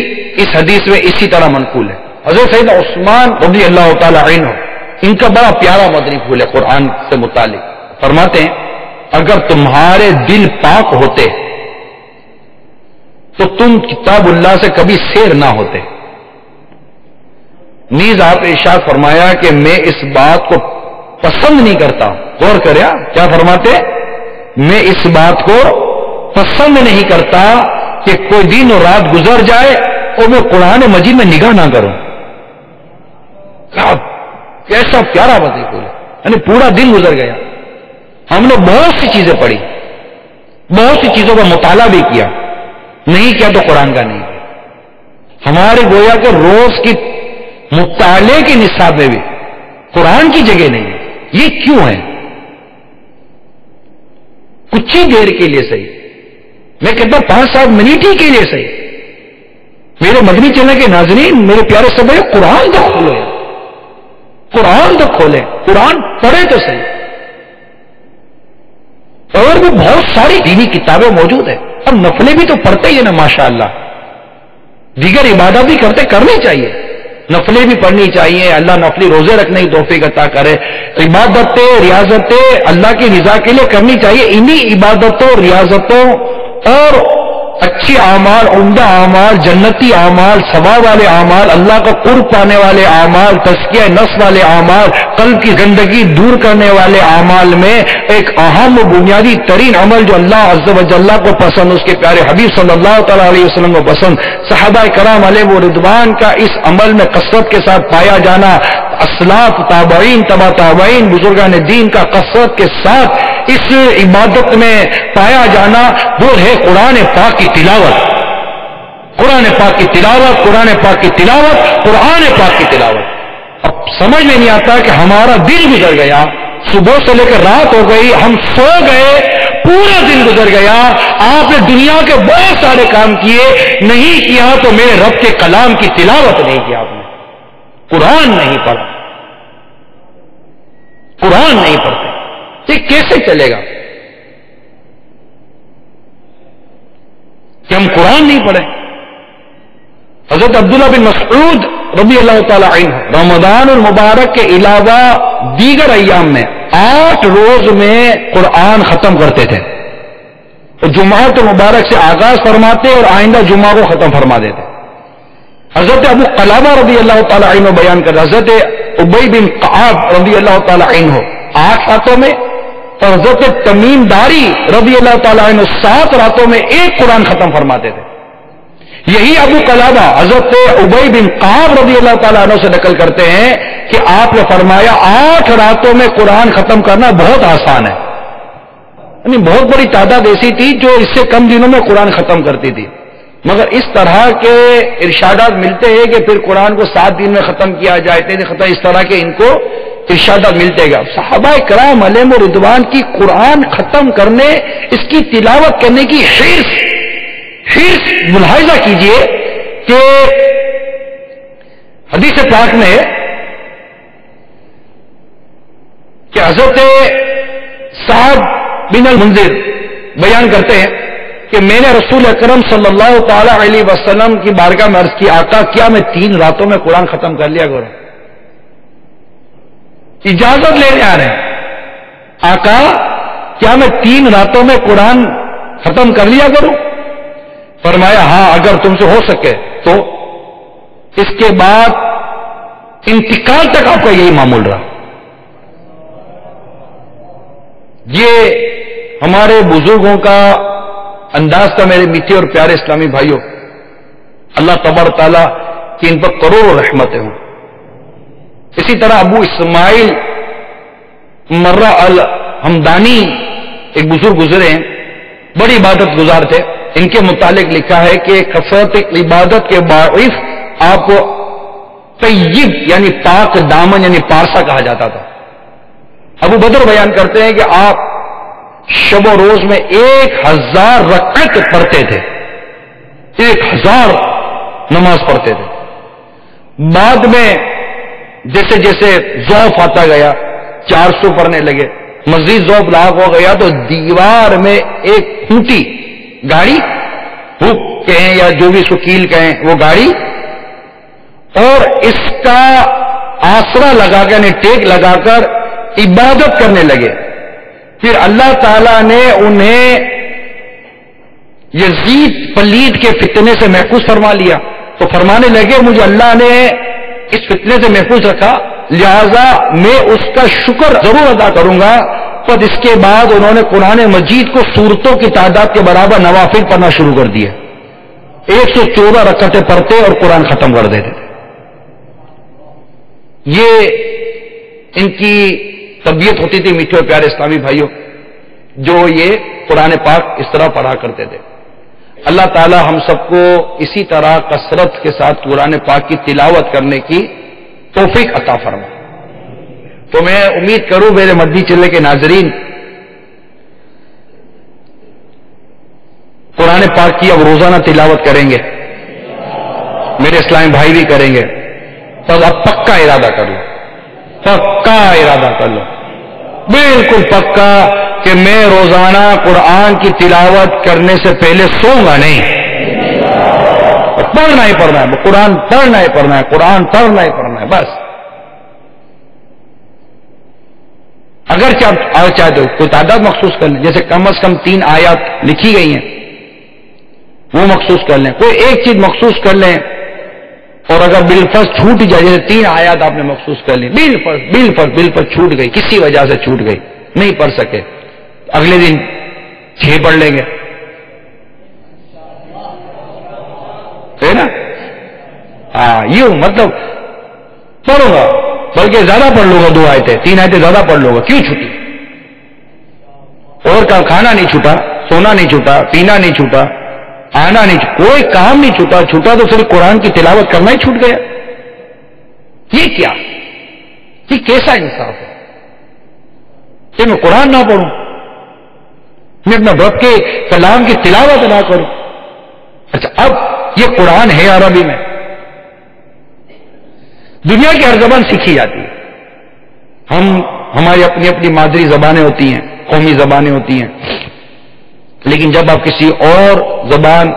اس حدیث میں اسی طرح منقول ہے۔ حضرت سیدنا عثمان رضی اللہ تعالیٰ عنہ ان کا بڑا پیارا مدنی پھول ہے قرآن سے متعلق، فرماتے ہیں اگر تمہارے دل پاک ہوتے تو تم کتاب اللہ سے کبھی سیر نہ ہوتے۔ نیز آپ نے ارشاد فرمایا کہ میں اس بات کو پسند نہیں کرتا، غور کریں کیا فرماتے، میں اس بات کو پسند نہیں کرتا کہ کوئی دن اور رات گزر جائے اور میں قرآن مجید میں نگاہ نہ کروں۔ کیسا پیارا مدنی پھول ہے، یعنی پورا دن گزر گیا، ہم نے بہت سی چیزیں پڑھی، بہت سی چیزوں کا مطالعہ بھی کیا، نہیں کیا تو قرآن کا نہیں کیا۔ ہمارے گویا کہ روز کی مطالعے کے نصاب میں بھی قرآن کی جگہ نہیں ہے، یہ کیوں ہے؟ کچھ ہی دیر کے لیے صحیح، میں کہتا ہوں 5-7 منٹ ہی کے لیے صحیح، میرے مدنی چینل کے ناظرین، میرے پیارے سب قرآن تو کھولو، قرآن تو کھولیں، قرآن پڑھے تو صحیح۔ اور بھی بہت ساری دینی کتابیں موجود ہیں، اور نفلیں بھی تو پڑھتے ہی ہیں نا ماشاءاللہ، دیگر عبادت بھی کرنی چاہیے، نفلیں بھی پڑھنی چاہیے، اللہ نفلی روزے رکھنے کی توفیق عطا کرے۔ عبادتیں ریاضتیں اللہ کی رضا کے لیے کرنی چاہیے، انہی عبادتوں ریاضتوں اور اچھی اعمال، عمدہ اعمال، جنتی اعمال، ثواب والے اعمال، اللہ کا قرب پانے والے اعمال، تزکیہ نفس والے اعمال، قلب کی گندگی دور کرنے والے اعمال میں ایک اہم و بنیادی ترین عمل جو اللہ عز و جل کو پسند، اس کے پیارے حبیب صلی اللہ تعالی علیہ وسلم کو پسند، صحابہ کرام علیہ رضوان کا اس عمل میں کثرت کے ساتھ پایا جانا، اسلاف، تابعین، تبع تابعین، بزرگان دین کا کثرت کے ساتھ اس عبادت میں پایا جانا، وہ ہے قرآن پاک کی تلاوت، قرآن پاک کی تلاوت، قرآن پاک کی تلاوت، قرآن پاک کی تلاوت۔ اب سمجھ میں نہیں آتا کہ ہمارا دن گزر گیا، صبح سے لے کر رات ہو گئی، ہم سو گئے، پورا دن گزر گیا، آپ نے دنیا کے بہت سارے کام کیے، نہیں کیا تو میرے رب کے کلام کی تلاوت نہیں کیا آپ نے، قرآن نہیں پڑھا، قرآن نہیں پڑھتے، یہ کیسے چلے گا کہ ہم قرآن نہیں پڑھیں؟ حضرت عبداللہ بن مسعود رضی اللہ تعالی عنہ رمضان المبارک کے علاوہ دیگر ایام میں 8 روز میں قرآن ختم کرتے تھے، جمعہ مبارک سے آغاز فرماتے اور آئندہ جمعہ کو ختم فرما دیتے۔ حضرت ابو قلابہ رضی اللہ تعالی عنہ بیان کر، حضرت ابی بن کعب رضی اللہ تعالی عنہ 8 راتوں میں، اور حضرت تمیم داری رضی اللہ تعالی عنہ 7 راتوں میں ایک قرآن ختم فرماتے تھے۔ یہی ابو قلابہ حضرت ابی بن کعب رضی اللہ تعالی عنہ سے نقل کرتے ہیں کہ آپ نے فرمایا 8 راتوں میں قرآن ختم کرنا بہت آسان ہے، یعنی بہت بڑی تعداد ایسی تھی جو اس سے کم دنوں میں قرآن ختم کرتی تھی، مگر اس طرح کے ارشادات ملتے ہیں کہ پھر قرآن کو 7 دن میں ختم کیا جائے، اس طرح کے ان کو ارشادات ملتے گا۔ صحابہ کرام علیہم رضوان کی قرآن ختم کرنے، اس کی تلاوت کرنے کی حرص ملاحظہ کیجئے کہ حدیث پاک میں کہ حضرت سعد بن المنذر بیان کرتے ہیں کہ میں نے رسول اکرم صلی اللہ تعالی علیہ وسلم کی بارگاہ میں عرض کی، آقا کیا میں 3 راتوں میں قرآن ختم کر لیا کروں؟ اجازت لینے آ رہے ہیں، آقا کیا میں 3 راتوں میں قرآن ختم کر لیا کروں؟ فرمایا ہاں اگر تم سے ہو سکے تو۔ اس کے بعد انتقال تک آپ کا یہی معمول رہا۔ یہ ہمارے بزرگوں کا انداز تھا میرے میٹھے اور پیارے اسلامی بھائیوں، اللہ تبارک تعالیٰ کی ان پر کروڑوں رحمتیں ہوں۔ اسی طرح ابو اسماعیل مرہ الحمدانی ایک بزرگ گزرے ہیں، بڑی عبادت گزار تھے، ان کے متعلق لکھا ہے کہ کثرت عبادت کے باعث آپ کو طیب یعنی پاک دامن یعنی پارسا کہا جاتا تھا۔ ابو بدر بیان کرتے ہیں کہ آپ شب و روز میں 1000 رکعت پڑھتے تھے، 1000 نماز پڑھتے تھے۔ بعد میں جیسے جیسے ذوف آتا گیا 400 پڑھنے لگے، مزید ذوف لاحق ہو گیا تو دیوار میں ایک کھوٹی گاڑی، ہک کہیں یا جو بھی سکیل کہیں، وہ گاڑی، اور اس کا آسرا لگا کر یعنی ٹیک لگا کر عبادت کرنے لگے۔ پھر اللہ تعالیٰ نے انہیں یزید پلید کے فتنے سے محفوظ فرما لیا، تو فرمانے لگے مجھے اللہ نے اس فتنے سے محفوظ رکھا، لہذا میں اس کا شکر ضرور ادا کروں گا۔ پر اس کے بعد انہوں نے قرآن مجید کو سورتوں کی تعداد کے برابر نوافل پڑھنا شروع کر دیا، 114 رکعتیں پڑھتے اور قرآن ختم کر دیتے تھے۔ یہ ان کی طبیعت ہوتی تھی میٹھے اور پیارے اسلامی بھائیوں، جو یہ قرآن پاک اس طرح پڑھا کرتے تھے۔ اللہ تعالی ہم سب کو اسی طرح کثرت کے ساتھ قرآن پاک کی تلاوت کرنے کی توفیق عطا فرمائے۔ تو میں امید کروں میرے مدنی چلے کے ناظرین، قرآن پاک کی اب روزانہ تلاوت کریں گے، میرے اسلامی بھائی بھی کریں گے، تو اب پکا ارادہ کر لو، پکا ارادہ کر لو، بالکل پکا کہ میں روزانہ قرآن کی تلاوت کرنے سے پہلے سوؤں گا نہیں، پڑھنا ہی پڑھنا ہے، قرآن پڑھنا ہی پڑھنا ہے، قرآن پڑھنا ہی پڑھنا ہے بس۔ اگر چاہتے ہو کوئی تعداد مخصوص کر لیں، جیسے کم از کم 3 آیات لکھی گئی ہیں، وہ مخصوص کر لیں. کوئی ایک چیز مخصوص کر لیں اور اگر بالفرض چھوٹ جائے، جیسے 3 آیات آپ نے مخصوص کر لی، بالفرض چھوٹ گئی، کسی وجہ سے چھوٹ گئی، نہیں پڑھ سکے، اگلے دن 6 پڑھ لیں گے، ہے نا؟ ہاں، یوں مطلب پڑھوں گا، بلکہ زیادہ پڑھ لوں گا، 2 آیتیں 3 آیتیں زیادہ پڑھ لوں گا. کیوں چھٹی؟ اور کا کھانا نہیں چھوٹا، سونا نہیں چھوٹا، پینا نہیں چھوٹا، آنا نہیں چھوٹا، کوئی کام نہیں چھوٹا. چھوٹا تو صرف قرآن کی تلاوت کرنا ہی چھوٹ گیا. یہ کیا؟ یہ کیسا انصاف ہے کہ میں قرآن نہ پڑھوں، میں اپنا رب کے کلام کی تلاوت نہ کروں؟ اچھا، اب یہ قرآن ہے عربی میں، دنیا کی ہر زبان سیکھی جاتی ہے. ہماری اپنی اپنی مادری زبانیں ہوتی ہیں، قومی زبانیں ہوتی ہیں، لیکن جب آپ کسی اور زبان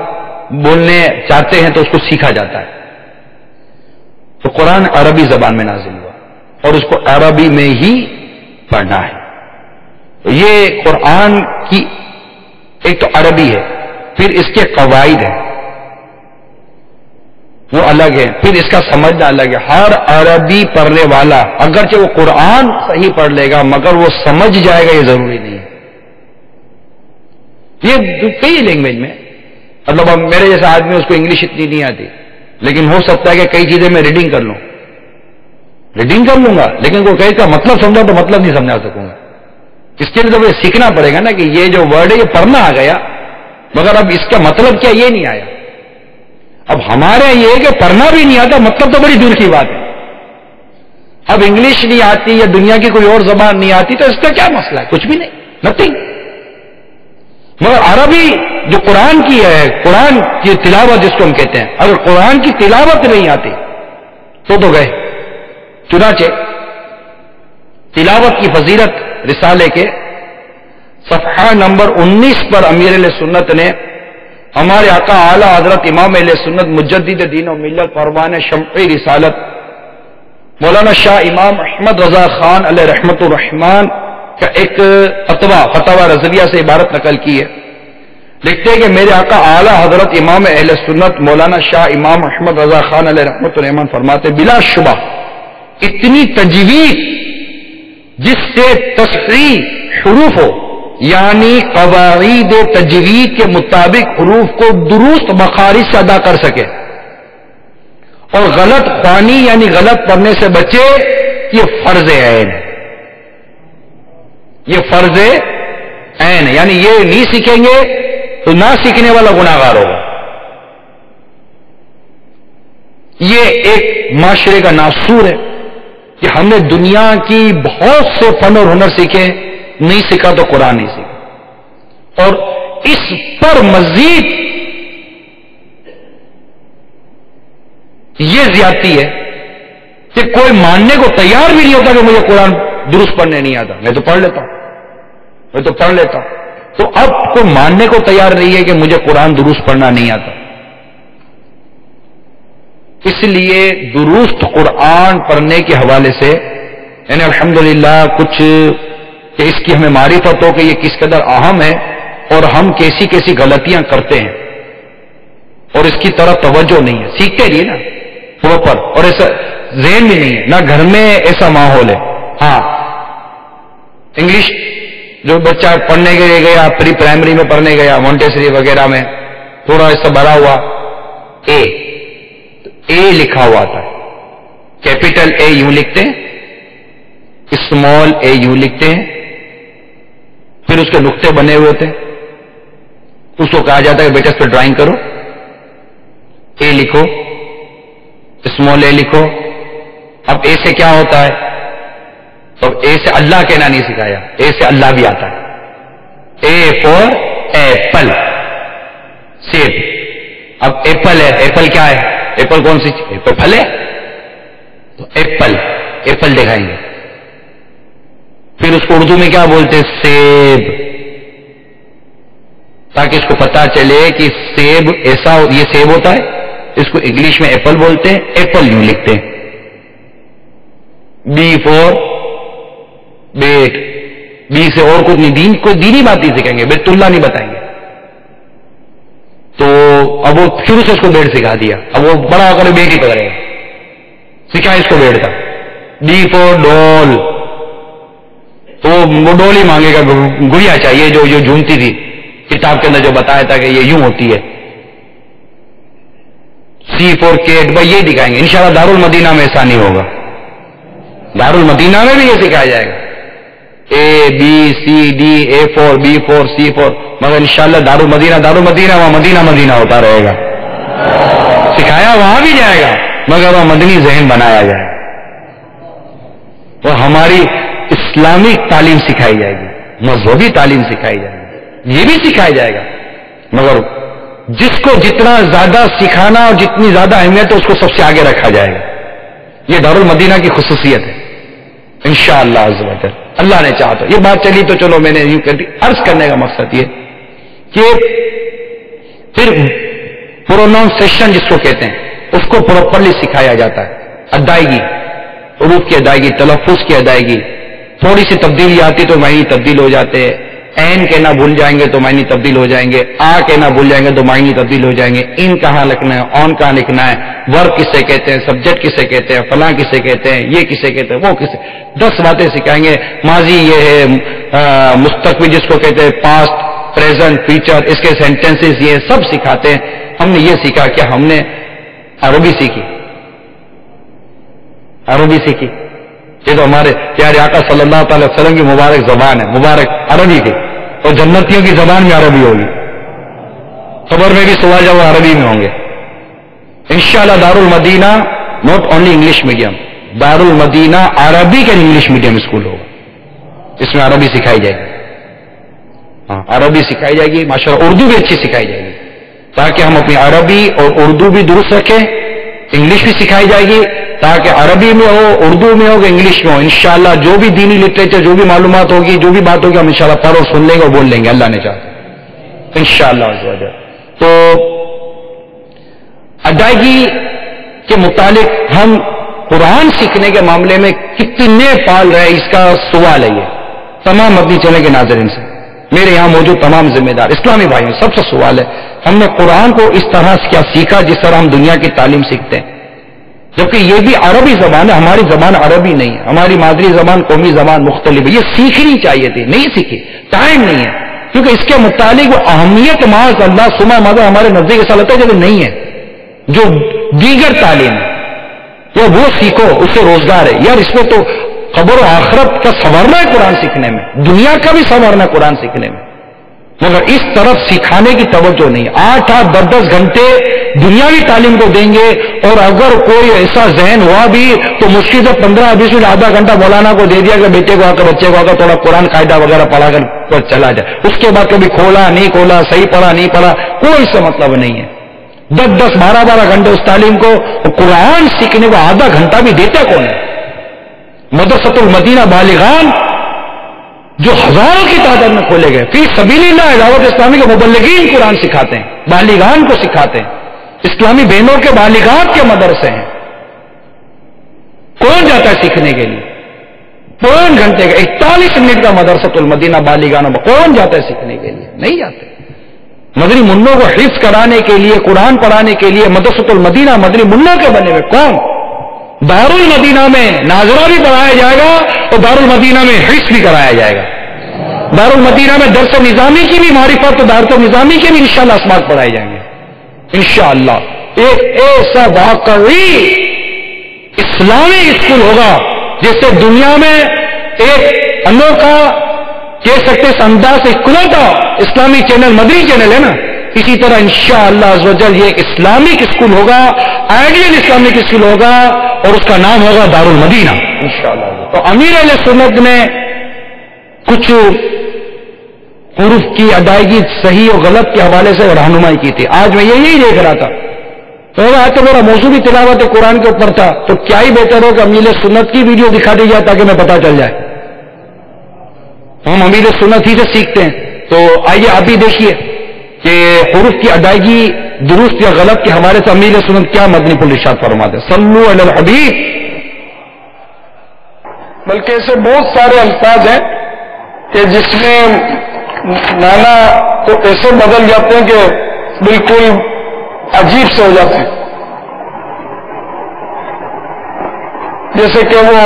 بولنے چاہتے ہیں تو اس کو سیکھا جاتا ہے. تو قرآن عربی زبان میں نازل ہوا اور اس کو عربی میں ہی پڑھنا ہے. یہ قرآن کی ایک تو عربی ہے، پھر اس کے قواعد ہیں وہ الگ ہے، پھر اس کا سمجھنا الگ ہے. ہر عربی پڑھنے والا اگرچہ وہ قرآن صحیح پڑھ لے گا مگر وہ سمجھ جائے گا، یہ ضروری نہیں ہے. یہ کئی لینگویج میں، مطلب اب میرے جیسا آدمی اس کو انگلش اتنی نہیں آتی، لیکن ہو سکتا ہے کہ کئی چیزیں میں ریڈنگ کر لوں گا، لیکن کوئی کہیں کا مطلب سمجھا تو مطلب نہیں سمجھا سکوں گا. اس کے لیے تو یہ سیکھنا پڑے گا نا کہ یہ جو ورڈ ہے یہ پڑھنا آ گیا مگر اب اس کا مطلب کیا یہ نہیں آیا. اب ہمارے یہ ہے کہ پڑھنا بھی نہیں آتا، مطلب تو بڑی دور کی بات ہے. اب انگلش نہیں آتی یا دنیا کی کوئی اور زبان نہیں آتی تو اس کا کیا مسئلہ ہے؟ کچھ بھی نہیں، نتھنگ. مگر عربی جو قرآن کی ہے، قرآن کی تلاوت جس کو ہم کہتے ہیں، اگر قرآن کی تلاوت نہیں آتی تو گئے. چنانچہ تلاوت کی فضیلت رسالے کے صفحہ نمبر 19 پر امیر علیہ سنت نے ہمارے آقا اعلی حضرت امام علیہ سنت مجدد دین و ملت پروان شمعی رسالت مولانا شاہ امام احمد رضا خان علیہ رحمت الرحمان کا ایک فتویٰ رضویہ سے عبارت نقل کی ہے. لکھتے ہیں کہ میرے آقا اعلی حضرت امام اہل سنت مولانا شاہ امام احمد رضا خان علیہ رحمت الرحمان فرماتے بلا شبہ اتنی تجوید جس سے تصحیح حروف ہو، یعنی قواعد تجوید کے مطابق حروف کو درست مخارج سے ادا کر سکے اور غلط خوانی یعنی غلط پڑھنے سے بچے، یہ فرض عین ہے. یہ فرض عین ہے، یعنی یہ نہیں سیکھیں گے تو نہ سیکھنے والا گناہگار ہوگا. یہ ایک معاشرے کا ناسور ہے کہ ہم نے دنیا کی بہت سے فن اور ہنر سیکھے، نہیں سیکھا تو قرآن نہیں سیکھا. اور اس پر مزید یہ زیادتی ہے کہ کوئی ماننے کو تیار بھی نہیں ہوتا کہ مجھے قرآن درست پڑھنے نہیں آتا. میں تو پڑھ لیتا ہوں. تو اب کوئی ماننے کو تیار نہیں ہے کہ مجھے قرآن درست پڑھنا نہیں آتا. اس لیے درست قرآن پڑھنے کے حوالے سے یعنی الحمدللہ کچھ کہ اس کی ہمیں معرفت ہو کہ یہ کس قدر اہم ہے اور ہم کیسی کیسی غلطیاں کرتے ہیں اور اس کی طرف توجہ نہیں ہے. سیکھتے رہیے نا پراپر، اور ایسا ذہن بھی نہیں ہے، نہ گھر میں ایسا ماحول ہے. ہاں، انگلش جو بچہ پڑھنے کے لیے گیا، پری پرائمری میں پڑھنے گیا، مونٹیسری وغیرہ میں تھوڑا ایسا بڑا ہوا، اے لکھا ہوا تھا، کیپیٹل اے یوں لکھتے ہیں، اسمال اے یوں لکھتے ہیں، پھر اس کے نقطے بنے ہوئے تھے. اس کو کہا جاتا ہے کہ بیٹا اس پہ ڈرائنگ کرو، اے لکھو، اسمال اے لکھو. اب اے سے کیا ہوتا ہے؟ اب اے سے اللہ کہنا نہیں سکھایا، اے سے اللہ بھی آتا ہے. اے فور ایپل، سیب. اب ایپل ہے، ایپل کیا ہے؟ ایپل کون سی چیز؟ ایپل پھل ہے، تو ایپل دکھائیں گے. پھر اس کو اردو میں کیا بولتے ہیں؟ سیب، تاکہ اس کو پتا چلے کہ سیب ایسا، یہ سیب ہوتا ہے. اس کو انگلش میں ایپل بولتے ہیں، ایپل یوں لکھتے ہیں. بی فور بیٹ، بی سے اور کچھ نہیں، کوئی دینی بات نہیں سکھائیں گے، بیت اللہ نہیں بتائیں گے. تو اب وہ شروع سے اس کو بیڑ سکھا دیا. اب وہ بڑا ہو کر بیٹی پکڑے گا, سکھا اس کو بیڑ کا. ڈی فور ڈول, تو وہ ڈول ہی مانگے گا, گڑیا چاہیے جو جھومتی تھی کتاب کے اندر جو بتایا تھا کہ یہ یوں ہوتی ہے. سی فور کیٹ, بھائی یہ دکھائیں گے. انشاءاللہ دارالمدینہ میں ایسا نہیں ہوگا, دارالمدینہ میں بھی یہ سکھایا جائے گا, A B C D, A four B four C four, مگر انشاءاللہ دارالمدینہ وہاں مدینہ ہوتا رہے گا. سکھایا وہاں بھی جائے گا مگر وہ مدنی ذہن بنایا جائے گا. وہ ہماری اسلامک تعلیم سکھائی جائے گی, مذہبی تعلیم سکھائی جائے گی, یہ بھی سکھایا جائے گا. مگر جس کو جتنا زیادہ سکھانا اور جتنی زیادہ اہمیت ہے اس کو سب سے آگے رکھا جائے گا. یہ دارالمدینہ کی خصوصیت ہے انشاءاللہ عز و جل. اللہ نے چاہا تو یہ بات چلی تو چلو میں نے یوں کر دی. عرض کرنے کا مقصد یہ کہ پھر پروناؤنسیشن جس کو کہتے ہیں اس کو پراپرلی سکھایا جاتا ہے. ادائیگی, حروف کی ادائیگی, تلفظ کی ادائیگی, تھوڑی سی تبدیلی آتی تو معنی تبدیل ہو جاتے ہیں. این کہنا بھول جائیں گے تو معنی تبدیل ہو جائیں گے, آ کہنا بھول جائیں گے تو معنی تبدیل ہو جائیں گے. ان کہاں لکھنا ہے, آن کہاں لکھنا ہے, ورب کسے کہتے ہیں, سبجیکٹ کسے کہتے ہیں, فلاں کسے کہتے ہیں, یہ کسے کہتے ہیں, وہ کسے, 10 باتیں سکھائیں گے. ماضی یہ ہے, مستقبل جس کو کہتے ہیں, پاسٹ, پریزنٹ, فیوچر, اس کے سینٹینسز یہ سب سکھاتے ہیں. ہم نے یہ سیکھا کہ ہم نے عربی سیکھی, عربی سیکھی. یہ تو ہمارے پیارے آقا صلی اللہ تعالی وسلم کی مبارک زبان ہے, مبارک عربی کی, اور جنتیوں کی زبان میں عربی ہوگی. خبر میں بھی سوال جب وہ عربی میں ہوں گے انشاءاللہ. Darul Madinah not only English medium, Darul Madinah عربی کے انگلش میڈیم اسکول ہوگا. اس میں عربی سکھائی جائے گی. ہاں, عربی سکھائی جائے گی ماشاءاللہ. اردو بھی اچھی سکھائی جائے گی تاکہ ہم اپنی عربی اور اردو بھی درست رکھیں. انگلش بھی سکھائی جائے گی تاکہ عربی میں ہو, اردو میں ہو, کہ انگلش میں ہو. انشاءاللہ جو بھی دینی لٹریچر, جو بھی معلومات ہوگی, جو بھی بات ہوگی, ہم انشاءاللہ پڑھ اور سن لیں گے اور بول لیں گے اللہ نے چاہا انشاءاللہ عز و جل. تو ادائیگی کے متعلق ہم قرآن سیکھنے کے معاملے میں کتنے فعال رہے, اس کا سوال ہے. یہ تمام مدنی چینل کے ناظرین سے, میرے یہاں موجود تمام ذمہ دار اسلامی بھائیوں, سب سے سوال ہے, ہم نے قرآن کو اس طرح سے کیا سیکھا جس طرح ہم دنیا کی تعلیم سیکھتے ہیں, جبکہ یہ بھی عربی زبان ہے. ہماری زبان عربی نہیں ہے, ہماری مادری زبان قومی زبان مختلف ہے. یہ سیکھنی چاہیے تھی, نہیں سیکھی, ٹائم نہیں ہے, کیونکہ اس کے متعلق وہ اہمیت معاذ اللہ سما مذہب ہمارے نزدیک ایسا لگتا ہے جب نہیں ہے. جو دیگر تعلیم ہے وہ سیکھو, اس سے روزگار ہے. یار اس میں تو قبر و آخرت کا سنورنا ہے قرآن سیکھنے میں, دنیا کا بھی سنورنا ہے قرآن سیکھنے میں, مگر اس طرف سکھانے کی توجہ نہیں. 8-8, 10-10 گھنٹے دنیاوی تعلیم کو دیں گے, اور اگر کوئی ایسا ذہن ہوا بھی تو مشکل سے 15-20 منٹ, آدھا گھنٹہ مولانا کو دے دیا کہ بیٹے کو آ کر, بچے کو آ کر تھوڑا قرآن قاعدہ وغیرہ پڑھا کر چلا جائے. اس کے بعد کبھی کھولا نہیں کھولا, صحیح پڑھا نہیں پڑھا, کوئی اس سے مطلب نہیں ہے. 10-10, 12-12 گھنٹے اس تعلیم کو, قرآن سیکھنے کو آدھا گھنٹہ بھی دیتا کون ہے؟ مدرسۃ المدینہ بالغان جو ہزاروں کی تعداد میں کھولے گئے, فی سبیل اللہ دعوت اسلامی کے مبلغین قرآن سکھاتے ہیں, بالغان کو سکھاتے ہیں. اسلامی بہنوں کے بالغات کے مدرسے ہیں. کون جاتا ہے سیکھنے کے لیے؟ 5 گھنٹے کا 41 منٹ کا مدرسۃ المدینہ بالغان, کون جاتا ہے سیکھنے کے لیے؟ نہیں جاتے. مدنی منوں کو حفظ کرانے کے لیے, قرآن پڑھانے کے لیے مدرسۃ المدینہ مدنی منوں کے بنے ہوئے کون؟ دارالمدینہ میں ناظرہ بھی پڑھایا جائے گا اور دارالمدینہ میں حفظ بھی کرایا جائے گا. دارالمدینہ میں درس نظامی کی بھی معرفت, تو دارت نظامی کے بھی انشاءاللہ اسماعت پڑھائے جائیں گے انشاءاللہ. ایک ایسا واقعی اسلامی اسکول ہوگا جس سے دنیا میں ایک انوکھا کہہ سکتے اس انداز سے کھلوتا اسلامی چینل, مدنی چینل ہے نا, اسی طرح انشاءاللہ عز و جل یہ ایک اسلامک اسکول ہوگا, آئیڈیل اسلامک اسکول ہوگا, اور اس کا نام ہوگا دارالمدینہ انشاءاللہ. تو امیر اہل سنت نے کچھ حروف کی ادائیگی صحیح اور غلط کے حوالے سے رہنمائی کی تھی. آج میں یہی دیکھ رہا تھا, تو آج تو میرا موضوع بھی تلاوت قرآن کے اوپر تھا, تو کیا ہی بہتر ہو کہ امیر سنت کی ویڈیو دکھا دی جائے تاکہ میں پتا چل جائے. ہم امیر سنت ہی سے سیکھتے ہیں. تو آئیے آپ بھی دیکھیے کہ حروف کی ادائیگی درست یا غلط کے حوالے سے امیر سنت کیا مدنی پل ارشاد فرماتے ہیں. صلو علی الحبیب. بلکہ ایسے بہت سارے الفاظ ہیں کہ جس میں معنی تو ایسے بدل جاتے ہیں کہ بالکل عجیب سے ہو جاتے ہیں. جیسے کہ وہ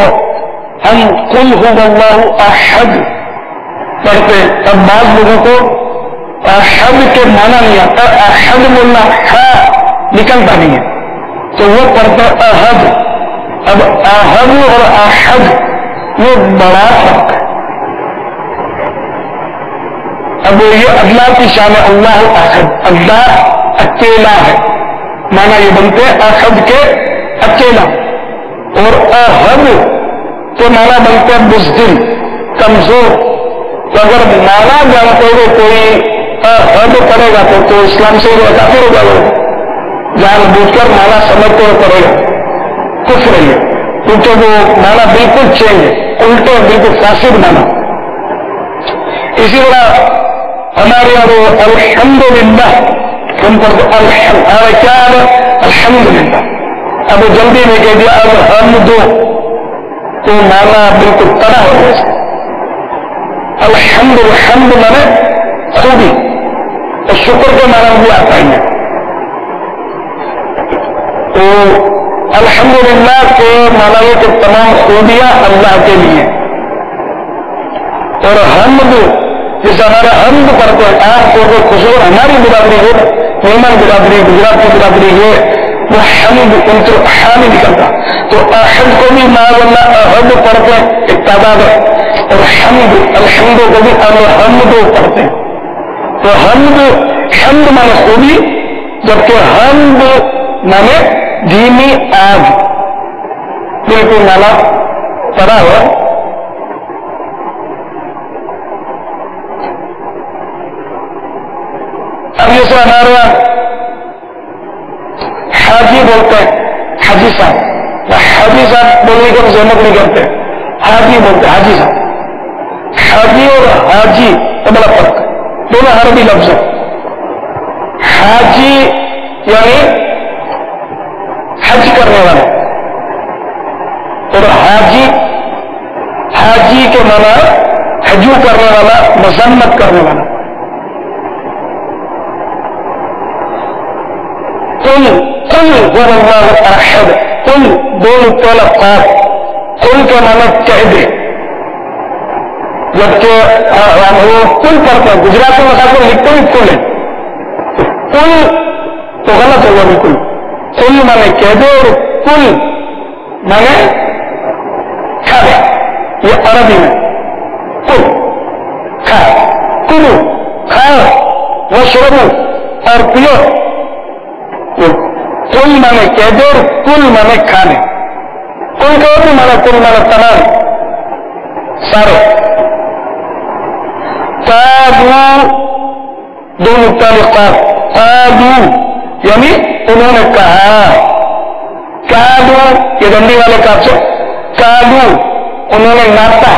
ہم قل هو اللہ احد پڑھتے ہیں، اب بعض لوگوں کو احد کے معنی نہیں آتا، احد بولنا نکلتا نہیں ہے تو وہ پڑھتا احد. اب احد اور احد یہ بڑا فرق ہے. اب یہ اللہ کی شان ہے، اللہ احد، اللہ اکیلا ہے، معنی یہ بنتے ہیں احد کے اکیلا. اور احد کے معنی بنتے ہیں بزدل، کمزور. تو اگر معنی جانتے ہوئے کوئی احد پڑے گا تو اسلام سے وہ کافر ہو جائے گا. جان بوجھ کر معنی سمجھتے ہوئے پڑے گا، کفر ہے، کیونکہ وہ معنی بالکل چینج ہے، الٹے بالکل فاسد معنی. اسی طرح ہمارے یہاں وہ الحمدللہ ہم پڑھتے کیا ہے الحمدللہ. اب جلدی میں کہہ دیا الحمد تو مانا بالکل تڑا ہو گیا. الحمد الحمد مانے خوبی اور شکر کے مانا بھی آتا ہی ہے. تو الحمدللہ کے مانا یہ کہ تمام خوبیاں اللہ کے لیے. اور حمد جیسے ہمارا حمد کرتے ہیں آپ کو خوشبو ہماری برادری ہے، نیمن برادری، گجرات کی برادری ہے، وہ حمد ان کو حامی نکلتا. تو احد کو بھی ماذا احد پڑھتے ہیں ایک تعداد ہے، اور حمد الحمد کو بھی الحمد پڑھتے ہیں. تو حمد مانے خوبی، جبکہ حمد مانے دھیمی آگ، بالکل مانا پڑا ہوا. اب جیسے ہمارے یہاں حاجی بولتے ہیں، حاجی صاحب، حاجی صاحب بولنے کی ہم زحمت نہیں کرتے، حاجی بولتے ہیں، حاجی صاحب. حاجی اور حاجی کا بڑا فرق ہے، دونوں عربی لفظ ہیں. حاجی یعنی حج کرنے والا، اور حاجی کے معنی حجو کرنے والا، مذمت کرنے والا. قل هو اللہ احد، قل دونوں پہلا پاک، قل کا معنی کہہ دے. جبکہ وہ کل پڑھتے ہیں، گجراتی میں خاص کر لکھتے بھی کل ہے، کل تو غلط ہوگا بالکل. کل مانے کہہ دے اور کل مانے کھا دے. یہ عربی میں کل کھا، کلو کھاؤ، واشربو اور پیو. کل مانے کہہ دے اور کل مانے کھانے. کل کا بھی مانا کل مانا تمام سارے. قالوا دونوں تعلقات، قالوا یعنی انہوں نے کہا، قالوا یہ گندی والے کاف سے، قالوا انہوں نے ناپا.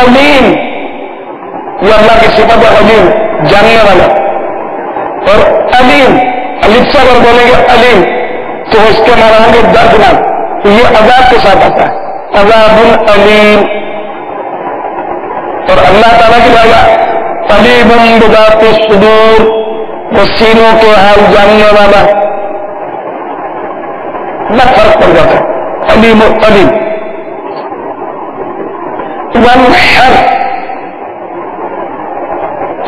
علیم یہ اللہ کی صفت ہے، علیم جاننے والا. اور علیم الف سے اگر بولیں گے علیم تو اس کے معنی ہوں گے دردناک. تو یہ عذاب کے ساتھ آتا ہے، عذاب علیم. اور اللہ تعالیٰ کی جگہ علیم بذات الصدور، وہ سینوں کے حال جاننے والا. نہ فرق پڑ جاتا ہے علیم و علیم. وانحر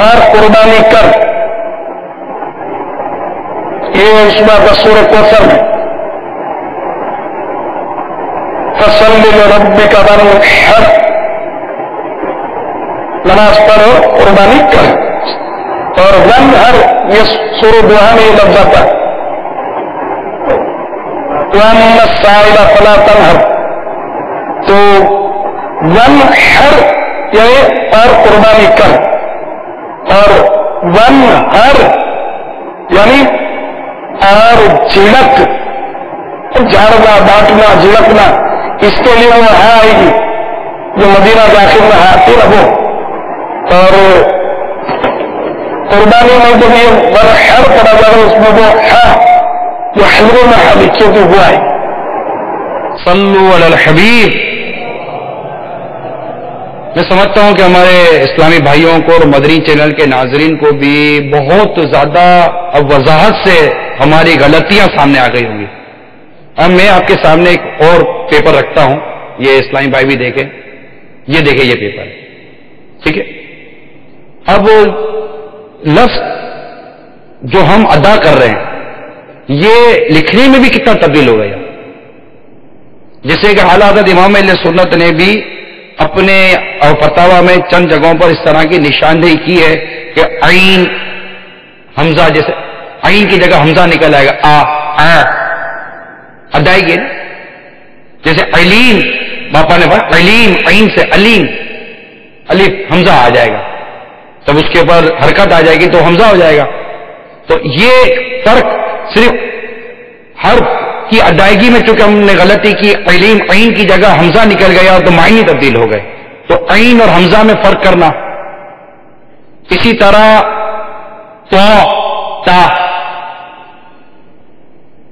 اور قربانی کر، یہ اس بات کا سورۃ کوثر میں فصلی لربک وانحر، نماز پڑھو قربانی کر. اور وانحر یہ سورۃ دوحہ میں یہ لفظ آتا ہے، واما السائل فلا تنہر. تو وانحر یعنی اور قربانی کر، اور وانحر یعنی اور جھڑک، جھاڑنا، ڈانٹنا، جھڑکنا. اس کے لیے وہ ہاں آئے گی جو مدینہ داخل میں آتی نا وہ. اور قربانی میں جب یہ وانحر پڑا جائے اس میں وہ ہاں جو حلوے میں ہاں لکھی ہوتی وہ آئے. صلو علی الحبیب. میں سمجھتا ہوں کہ ہمارے اسلامی بھائیوں کو اور مدنی چینل کے ناظرین کو بھی بہت زیادہ اب وضاحت سے ہماری غلطیاں سامنے آ گئی ہوں گی. اب میں آپ کے سامنے ایک اور پیپر رکھتا ہوں, یہ اسلامی بھائی بھی دیکھیں, یہ دیکھیں یہ پیپر, ٹھیک ہے. اب لفظ جو ہم ادا کر رہے ہیں یہ لکھنے میں بھی کتنا تبدیل ہو گیا. جیسے کہ اعلیٰ حضرت امام اہل سنت نے بھی اپنے فتاوی میں چند جگہوں پر اس طرح کی نشاندہی کی ہے کہ عین حمزہ, جیسے عین کی جگہ حمزہ نکل آئے گا, ادائیگی نا. جیسے علیم باپا نے پڑھا علیم, عین سے علیم, الف حمزہ آ جائے گا, تب اس کے اوپر حرکت آ جائے گی تو حمزہ ہو جائے گا. تو یہ فرق صرف حرف کی ادائیگی میں چونکہ ہم نے غلطی کی, علیم عین کی جگہ حمزہ نکل گیا تو معنی تبدیل ہو گئے. تو عین اور حمزہ میں فرق کرنا. اسی طرح تا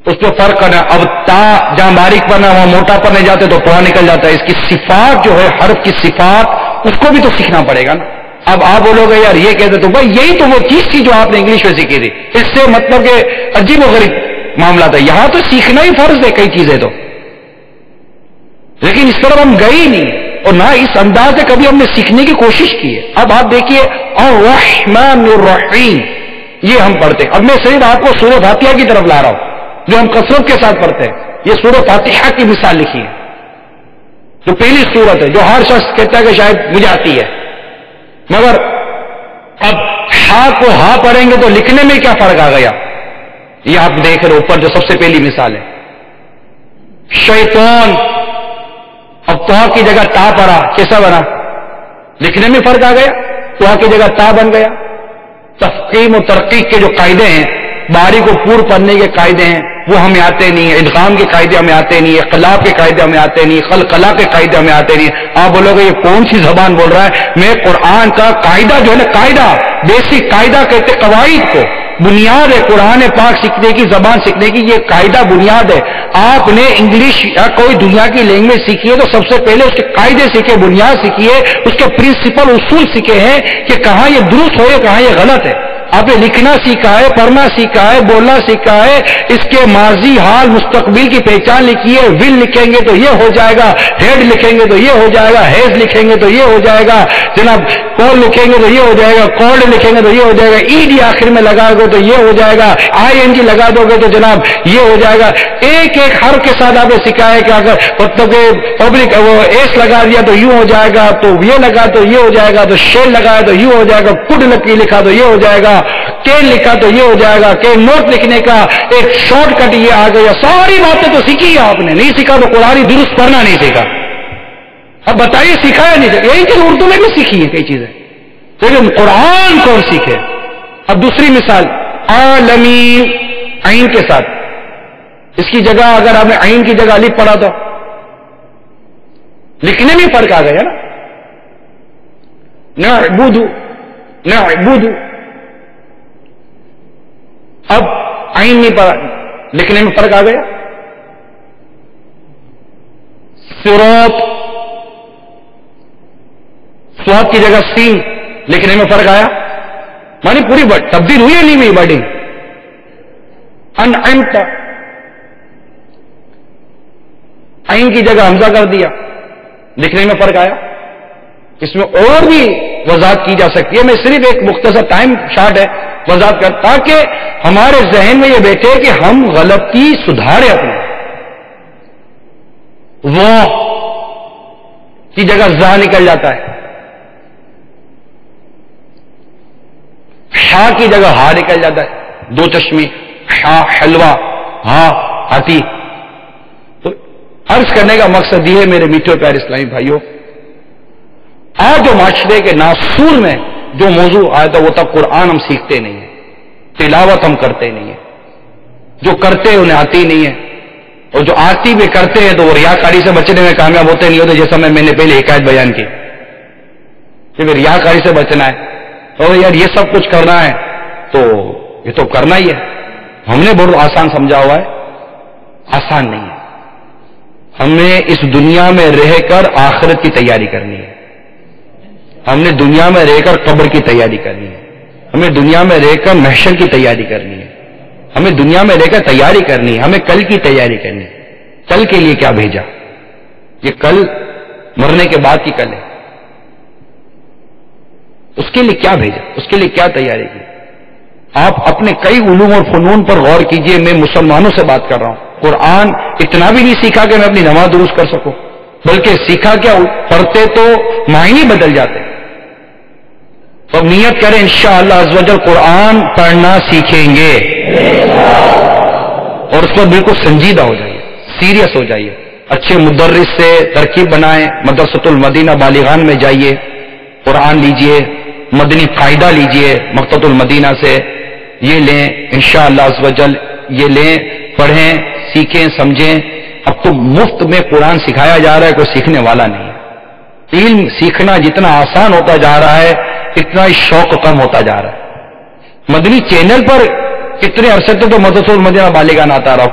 اس پہ فرق کرنا. اب تا جہاں باریک پڑنا وہاں موٹا پڑنے جاتے تو پڑا نکل جاتا ہے. اس کی صفات جو ہے, حرف کی صفات, اس کو بھی تو سیکھنا پڑے گا نا. اب آپ بولو گے یار یہ کہتے تو بھائی یہی تو وہ چیز تھی جو آپ نے انگلش میں سیکھی تھی, اس سے مطلب کہ عجیب و غریب معاملہ تھا. یہاں تو سیکھنا ہی فرض ہے کئی چیزیں تو, لیکن اس طرح ہم گئے ہی نہیں اور نہ اس انداز سے کبھی ہم نے سیکھنے کی کوشش کی ہے. اب آپ دیکھیے الرحمن الرحیم یہ ہم پڑھتے. اب میں صرف آپ کو سورہ فاتحہ کی طرف لا رہا ہوں جو ہم کثرت کے ساتھ پڑھتے ہیں. یہ سورہ فاتحہ کی مثال لکھی ہے جو پہلی سورت ہے جو ہر شخص کہتا ہے کہ شاید مجھے آتی ہے, مگر اب ہا کو ہا پڑھیں گے تو لکھنے میں کیا فرق آ گیا. یہ آپ دیکھ رہے اوپر جو سب سے پہلی مثال ہے شیطان, اب تو کی جگہ تا پڑا, کیسا بنا, لکھنے میں فرق آ گیا, تو کی جگہ تا بن گیا. تفخیم و ترقیق کے جو قاعدے ہیں, باریک و پور پڑھنے کے قاعدے ہیں, وہ ہمیں آتے نہیں ہیں. ادغام کے قاعدے ہمیں آتے نہیں, اقلاب کے قاعدے ہمیں آتے نہیں, خلقلا کے قاعدے ہمیں آتے نہیں. آپ بولو گے یہ کون سی زبان بول رہا ہے. میں قرآن کا قاعدہ جو ہے نا, قاعدہ بیسک قاعدہ کہتے قواعد کو, بنیاد ہے قرآن پاک سیکھنے کی, زبان سیکھنے کی, یہ قاعدہ بنیاد ہے. آپ نے انگلش یا کوئی دنیا کی لینگویج سیکھی ہے تو سب سے پہلے اس کے قاعدے سیکھے, بنیاد سیکھی ہے, اس کے پرنسپل اصول سیکھے ہیں کہ کہاں یہ درست ہو یا کہاں یہ غلط ہے. آپ نے لکھنا سیکھا ہے, پڑھنا سیکھا ہے, بولنا سیکھا ہے, اس کے ماضی حال مستقبل کی پہچان لکھی ہے. ول لکھیں گے تو یہ ہو جائے گا, ہیڈ لکھیں گے تو یہ ہو جائے گا, ہیز لکھیں گے تو یہ ہو جائے گا جناب, کال لکھیں گے تو یہ ہو جائے گا, کالڈ لکھیں گے تو یہ ہو جائے گا, ای ڈی آخر میں لگا دو تو یہ ہو جائے گا, آئی این جی لگا دو گے تو جناب یہ ہو جائے گا. ایک ایک حرف کے ساتھ آپ نے سکھایا کہ اگر مطلب کہ پبلک وہ ایس لگا دیا تو یوں ہو جائے گا, تو یہ لگا تو یہ ہو جائے گا, تو شیل لگایا تو یوں ہو جائے گا, کڈ لکھا تو یہ ہو جائے گا, کین لکھا تو یہ ہو جائے گا. کین نوٹ لکھنے کا ایک شارٹ کٹ یہ آ گیا. ساری باتیں تو سیکھی آپ نے, نہیں سیکھا تو قرآن درست پڑھنا نہیں سیکھا. اب بتائیے سکھایا نہیں سیکھا. یہی چیز اردو میں بھی سیکھی ہے کئی چیزیں, لیکن قرآن کون سیکھے. اب دوسری مثال عالمین عین کے ساتھ, اس کی جگہ اگر آپ نے عین کی جگہ الف پڑھا تو لکھنے میں فرق آ گیا نا. نعبد اب عین نہیں پڑھا, لکھنے میں فرق آ گیا. صراط سواد کی جگہ سین, لکھنے میں فرق آیا. مانی پوری تبدیل ہوئی ہے نہیں ہوئی بڈنگ. انعمت عین کی جگہ حمزہ کر دیا, لکھنے میں فرق آیا. اس میں اور بھی وضاحت کی جا سکتی ہے. میں صرف ایک مختصر ٹائم شارٹ ہے وضاحت کر, تاکہ ہمارے ذہن میں یہ بیٹھے کہ ہم غلطی سدھارے اپنے. وہ کی جگہ زا نکل جاتا ہے, ہا کی جگہ ہا نکل جاتا ہے, دو چشمی, ہا حلوہ, ہا ہاتھی. تو عرض کرنے کا مقصد یہ ہے میرے میٹھے پیارے اسلامی بھائیوں, آج جو معاشرے کے ناسور میں جو موضوع آیا تھا وہ تب قرآن ہم سیکھتے نہیں ہیں, تلاوت ہم کرتے نہیں ہیں, جو کرتے ہیں انہیں آتی نہیں ہے, اور جو آتی بھی کرتے ہیں تو وہ ریاکاری سے بچنے میں کامیاب ہوتے نہیں ہوتے. جیسا میں نے پہلے حکایت بیان کی کہ ریاکاری سے بچنا ہے, اور یار یہ سب کچھ کرنا ہے تو یہ تو کرنا ہی ہے. ہم نے بہت آسان سمجھا ہوا ہے, آسان نہیں ہے. ہمیں اس دنیا میں رہ کر آخرت کی تیاری کرنی ہے. ہم نے دنیا میں رہ کر قبر کی تیاری کرنی ہے، ہمیں دنیا میں رہ کر محشر کی تیاری کرنی ہے، ہمیں دنیا میں رہ کر تیاری کرنی ہے، ہمیں کل کی تیاری کرنی ہے. کل کے لیے کیا بھیجا؟ یہ کل مرنے کے بعد کی کل ہے. اس کے لیے کیا بھیجا؟ اس کے لیے کیا تیاری کی؟ آپ اپنے کئی علوم اور فنون پر غور کیجئے. میں مسلمانوں سے بات کر رہا ہوں. قرآن اتنا بھی نہیں سیکھا کہ میں اپنی نماز درست کر سکوں، بلکہ سیکھا کیا، پڑھتے تو معنی بدل جاتے. تو اب نیت کریں انشاءاللہ عز و جل قرآن پڑھنا سیکھیں گے، اور اس پر بالکل سنجیدہ ہو جائیے، سیریس ہو جائیے. اچھے مدرس سے ترکیب بنائیں، مدرسۃ المدینہ بالیغان میں جائیے، قرآن لیجئے، مدنی قاعدہ لیجئے مکتبۃ المدینہ سے، یہ لیں انشاءاللہ عز و جل، یہ لیں، پڑھیں، سیکھیں، سمجھیں. اب تو مفت میں قرآن سکھایا جا رہا ہے، کوئی سیکھنے والا نہیں ہے. علم سیکھنا جتنا آسان ہوتا جا رہا ہے اتنا ہی شوق کم ہوتا جا رہا ہے. مدنی چینل پر کتنے عرصے تو مدرسۃ المدینہ بالیغان آتا رہا،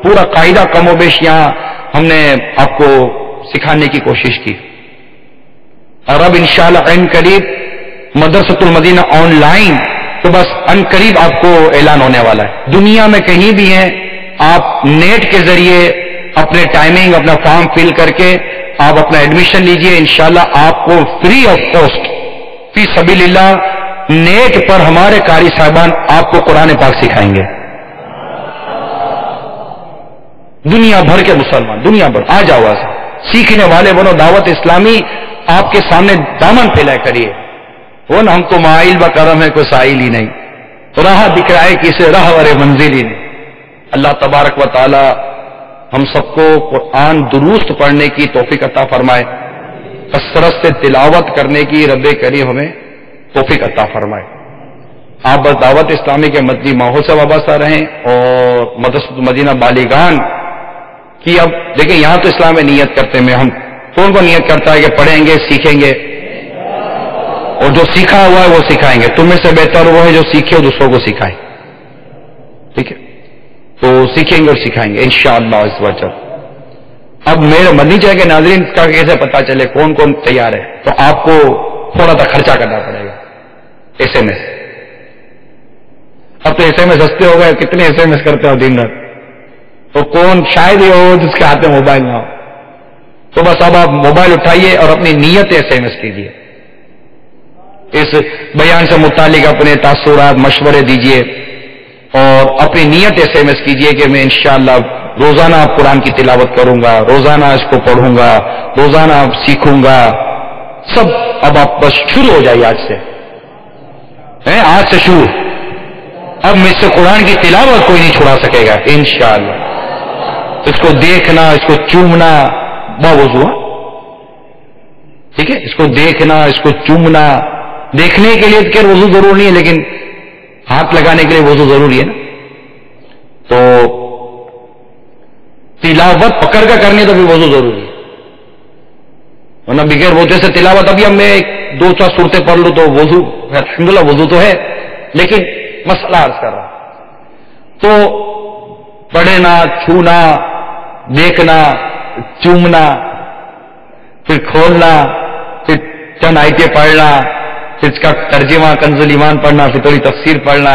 پورا قاعدہ کم و بیش یہاں ہم نے آپ کو سکھانے کی کوشش کی. اور اب انشاءاللہ ان قریب مدرسۃ المدینہ آن لائن، تو بس ان قریب آپ کو اعلان ہونے والا ہے. دنیا میں کہیں بھی ہیں، آپ نیٹ کے ذریعے اپنے ٹائمنگ، اپنا فارم فل کر کے آپ اپنا ایڈمیشن لیجئے. انشاءاللہ آپ کو فری آف کاسٹ فی سبیل اللہ نیٹ پر ہمارے قاری صاحبان آپ کو قرآن پاک سکھائیں گے. دنیا بھر کے مسلمان، دنیا بھر آ جاؤ، ایسا سیکھنے والے بنو. دعوت اسلامی آپ کے سامنے دامن پھیلائے کریے. وہ نا ہم کو مائل و کرم ہے، کوئی سائل ہی نہیں، راہ دکھ رہا ہے کسے راہ ورے منزل ہی نہیں. اللہ تبارک و تعالی ہم سب کو قرآن درست پڑھنے کی توفیق عطا فرمائے، کثرت سے تلاوت کرنے کی رب کریم ہمیں توفیق عطا فرمائے. آپ بس دعوت اسلامی کے مدنی ماحول سے وابستہ رہیں، اور مدرسۃ المدینہ بالیغان کی اب دیکھیں یہاں تو اسلام میں نیت کرتے ہیں، ہم کون کو نیت کرتا ہے کہ پڑھیں گے، سیکھیں گے، اور جو سیکھا ہوا ہے وہ سکھائیں گے. تم میں سے بہتر وہ ہے جو سیکھے اور دوسروں کو سکھائے. ٹھیک ہے، تو سیکھیں گے اور سکھائیں گے انشاءاللہ عز و جل. اب میرے مدنی چاہے کہ ناظرین کا کیسے پتا چلے کون کون تیار ہے؟ تو آپ کو تھوڑا سا خرچہ کرنا پڑے گا. ایس ایم ایس، اب تو ایس ایم ایس سستے ہو گئے، کتنے ایس ایم ایس کرتے ہو دن رات. تو کون شاید یہ ہو جس کے ہاتھ میں موبائل نہ ہو. تو بس اب آپ موبائل اٹھائیے اور اپنی نیت ایس ایم ایس کیجیے. اس بیان سے متعلق اپنے تاثرات مشورے دیجیے، اور اپنی نیت ایس ایم ایس کیجیے کہ میں انشاءاللہ روزانہ قرآن کی تلاوت کروں گا، روزانہ اس کو پڑھوں گا، روزانہ سیکھوں گا. سب اب آپ بس شروع ہو جائیے آج سے، آج سے شروع. اب مجھ سے قرآن کی تلاوت کوئی نہیں چھڑا سکے گا انشاءاللہ. اس کو دیکھنا، اس کو چومنا باوضو، ٹھیک ہے، اس کو دیکھنا، اس کو چومنا. دیکھنے کے لیے کہ وضو ضرور نہیں ہے، لیکن ہاتھ لگانے کے لیے وضو ضروری ہے نا. تو تلاوت پکڑ کر کرنی تو بھی وضو ضروری ہے، ورنہ بغیر وضو سے تلاوت. ابھی اب میں 2-4 صورتیں پڑھ لوں تو وضو، الحمدللہ وضو تو ہے، لیکن مسئلہ عرض کر رہا. تو پڑھنا، چھونا، دیکھنا، چومنا، پھر کھولنا، پھر چند آیتیں پڑھنا، پھر اس کا ترجمہ کنز الایمان پڑھنا، پھر تھوڑی تفسیر پڑھنا،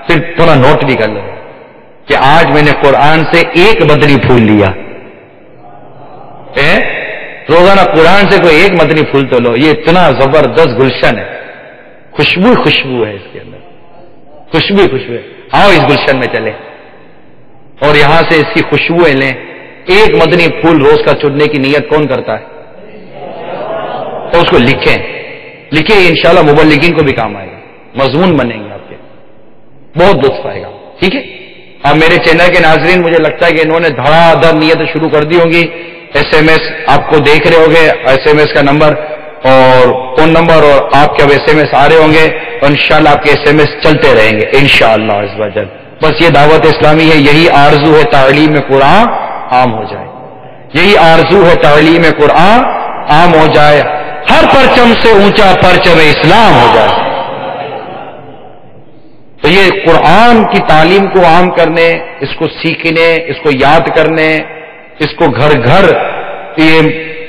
پھر تھوڑا نوٹ بھی کر لو کہ آج میں نے قرآن سے ایک مدنی پھول لیا. روزانہ قرآن سے کوئی ایک مدنی پھول تو لو. یہ اتنا زبردست گلشن ہے، خوشبو ہے اس کے اندر، خوشبو ہے. آؤ اس گلشن میں چلے اور یہاں سے اس کی خوشبوئیں لیں. ایک مدنی پھول روز کا چننے کی نیت کون کرتا ہے؟ تو اس کو لکھیں انشاءاللہ مبلغین کو بھی کام آئے گا، مضمون بنیں گے آپ کے، بہت لطف آئے گا. ٹھیک ہے، اب میرے چینل کے ناظرین مجھے لگتا ہے کہ انہوں نے دھڑا دھڑ نیتیں شروع کر دی ہوں گی. ایس ایم ایس آپ کو دیکھ رہے ہوں گے، ایس ایم ایس کا نمبر اور فون نمبر، اور آپ کے اب ایس ایم ایس آ رہے ہوں گے، اور انشاءاللہ آپ کے ایس ایم ایس چلتے رہیں گے انشاءاللہ عز و جل. بس یہ دعوت اسلامی ہے، یہی آرزو ہے تعلیم قرآن عام ہو جائے، یہی آرزو ہے تعلیم قرآن عام ہو جائے، ہر پرچم سے اونچا پرچم اسلام ہو جائے. تو یہ قرآن کی تعلیم کو عام کرنے، اس کو سیکھنے، اس کو یاد کرنے، اس کو گھر گھر یہ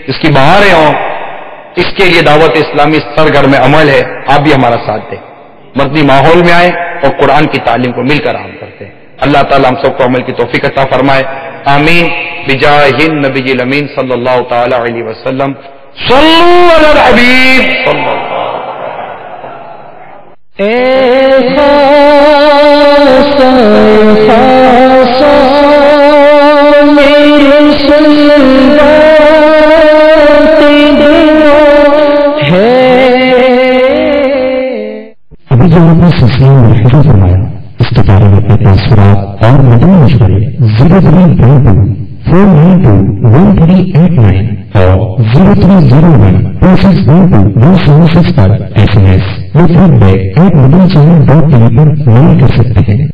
اس کی بہاریں ہوں، اس کے لیے دعوت اسلامی سرگرم عمل ہے. آپ بھی ہمارا ساتھ دیں، مدنی ماحول میں آئیں اور قرآن کی تعلیم کو مل کر عام کرتے ہیں. اللہ تعالیٰ ہم سب کو عمل کی توفیق عطا فرمائے. آمین بجاہ النبی الامین صلی اللہ تعالی علیہ وسلم. صلو علی الحبیب صلی اللہ. ابھی جو آپ نے سلسلے میں شروع فرمایا اس کے بارے میں اپنے تاثرات اور مدنی مشورے 0322492138 اور 0301261217 پر SMS یا فیڈ بیک @مدنی چینل.tv پر میل کر سکتے ہیں.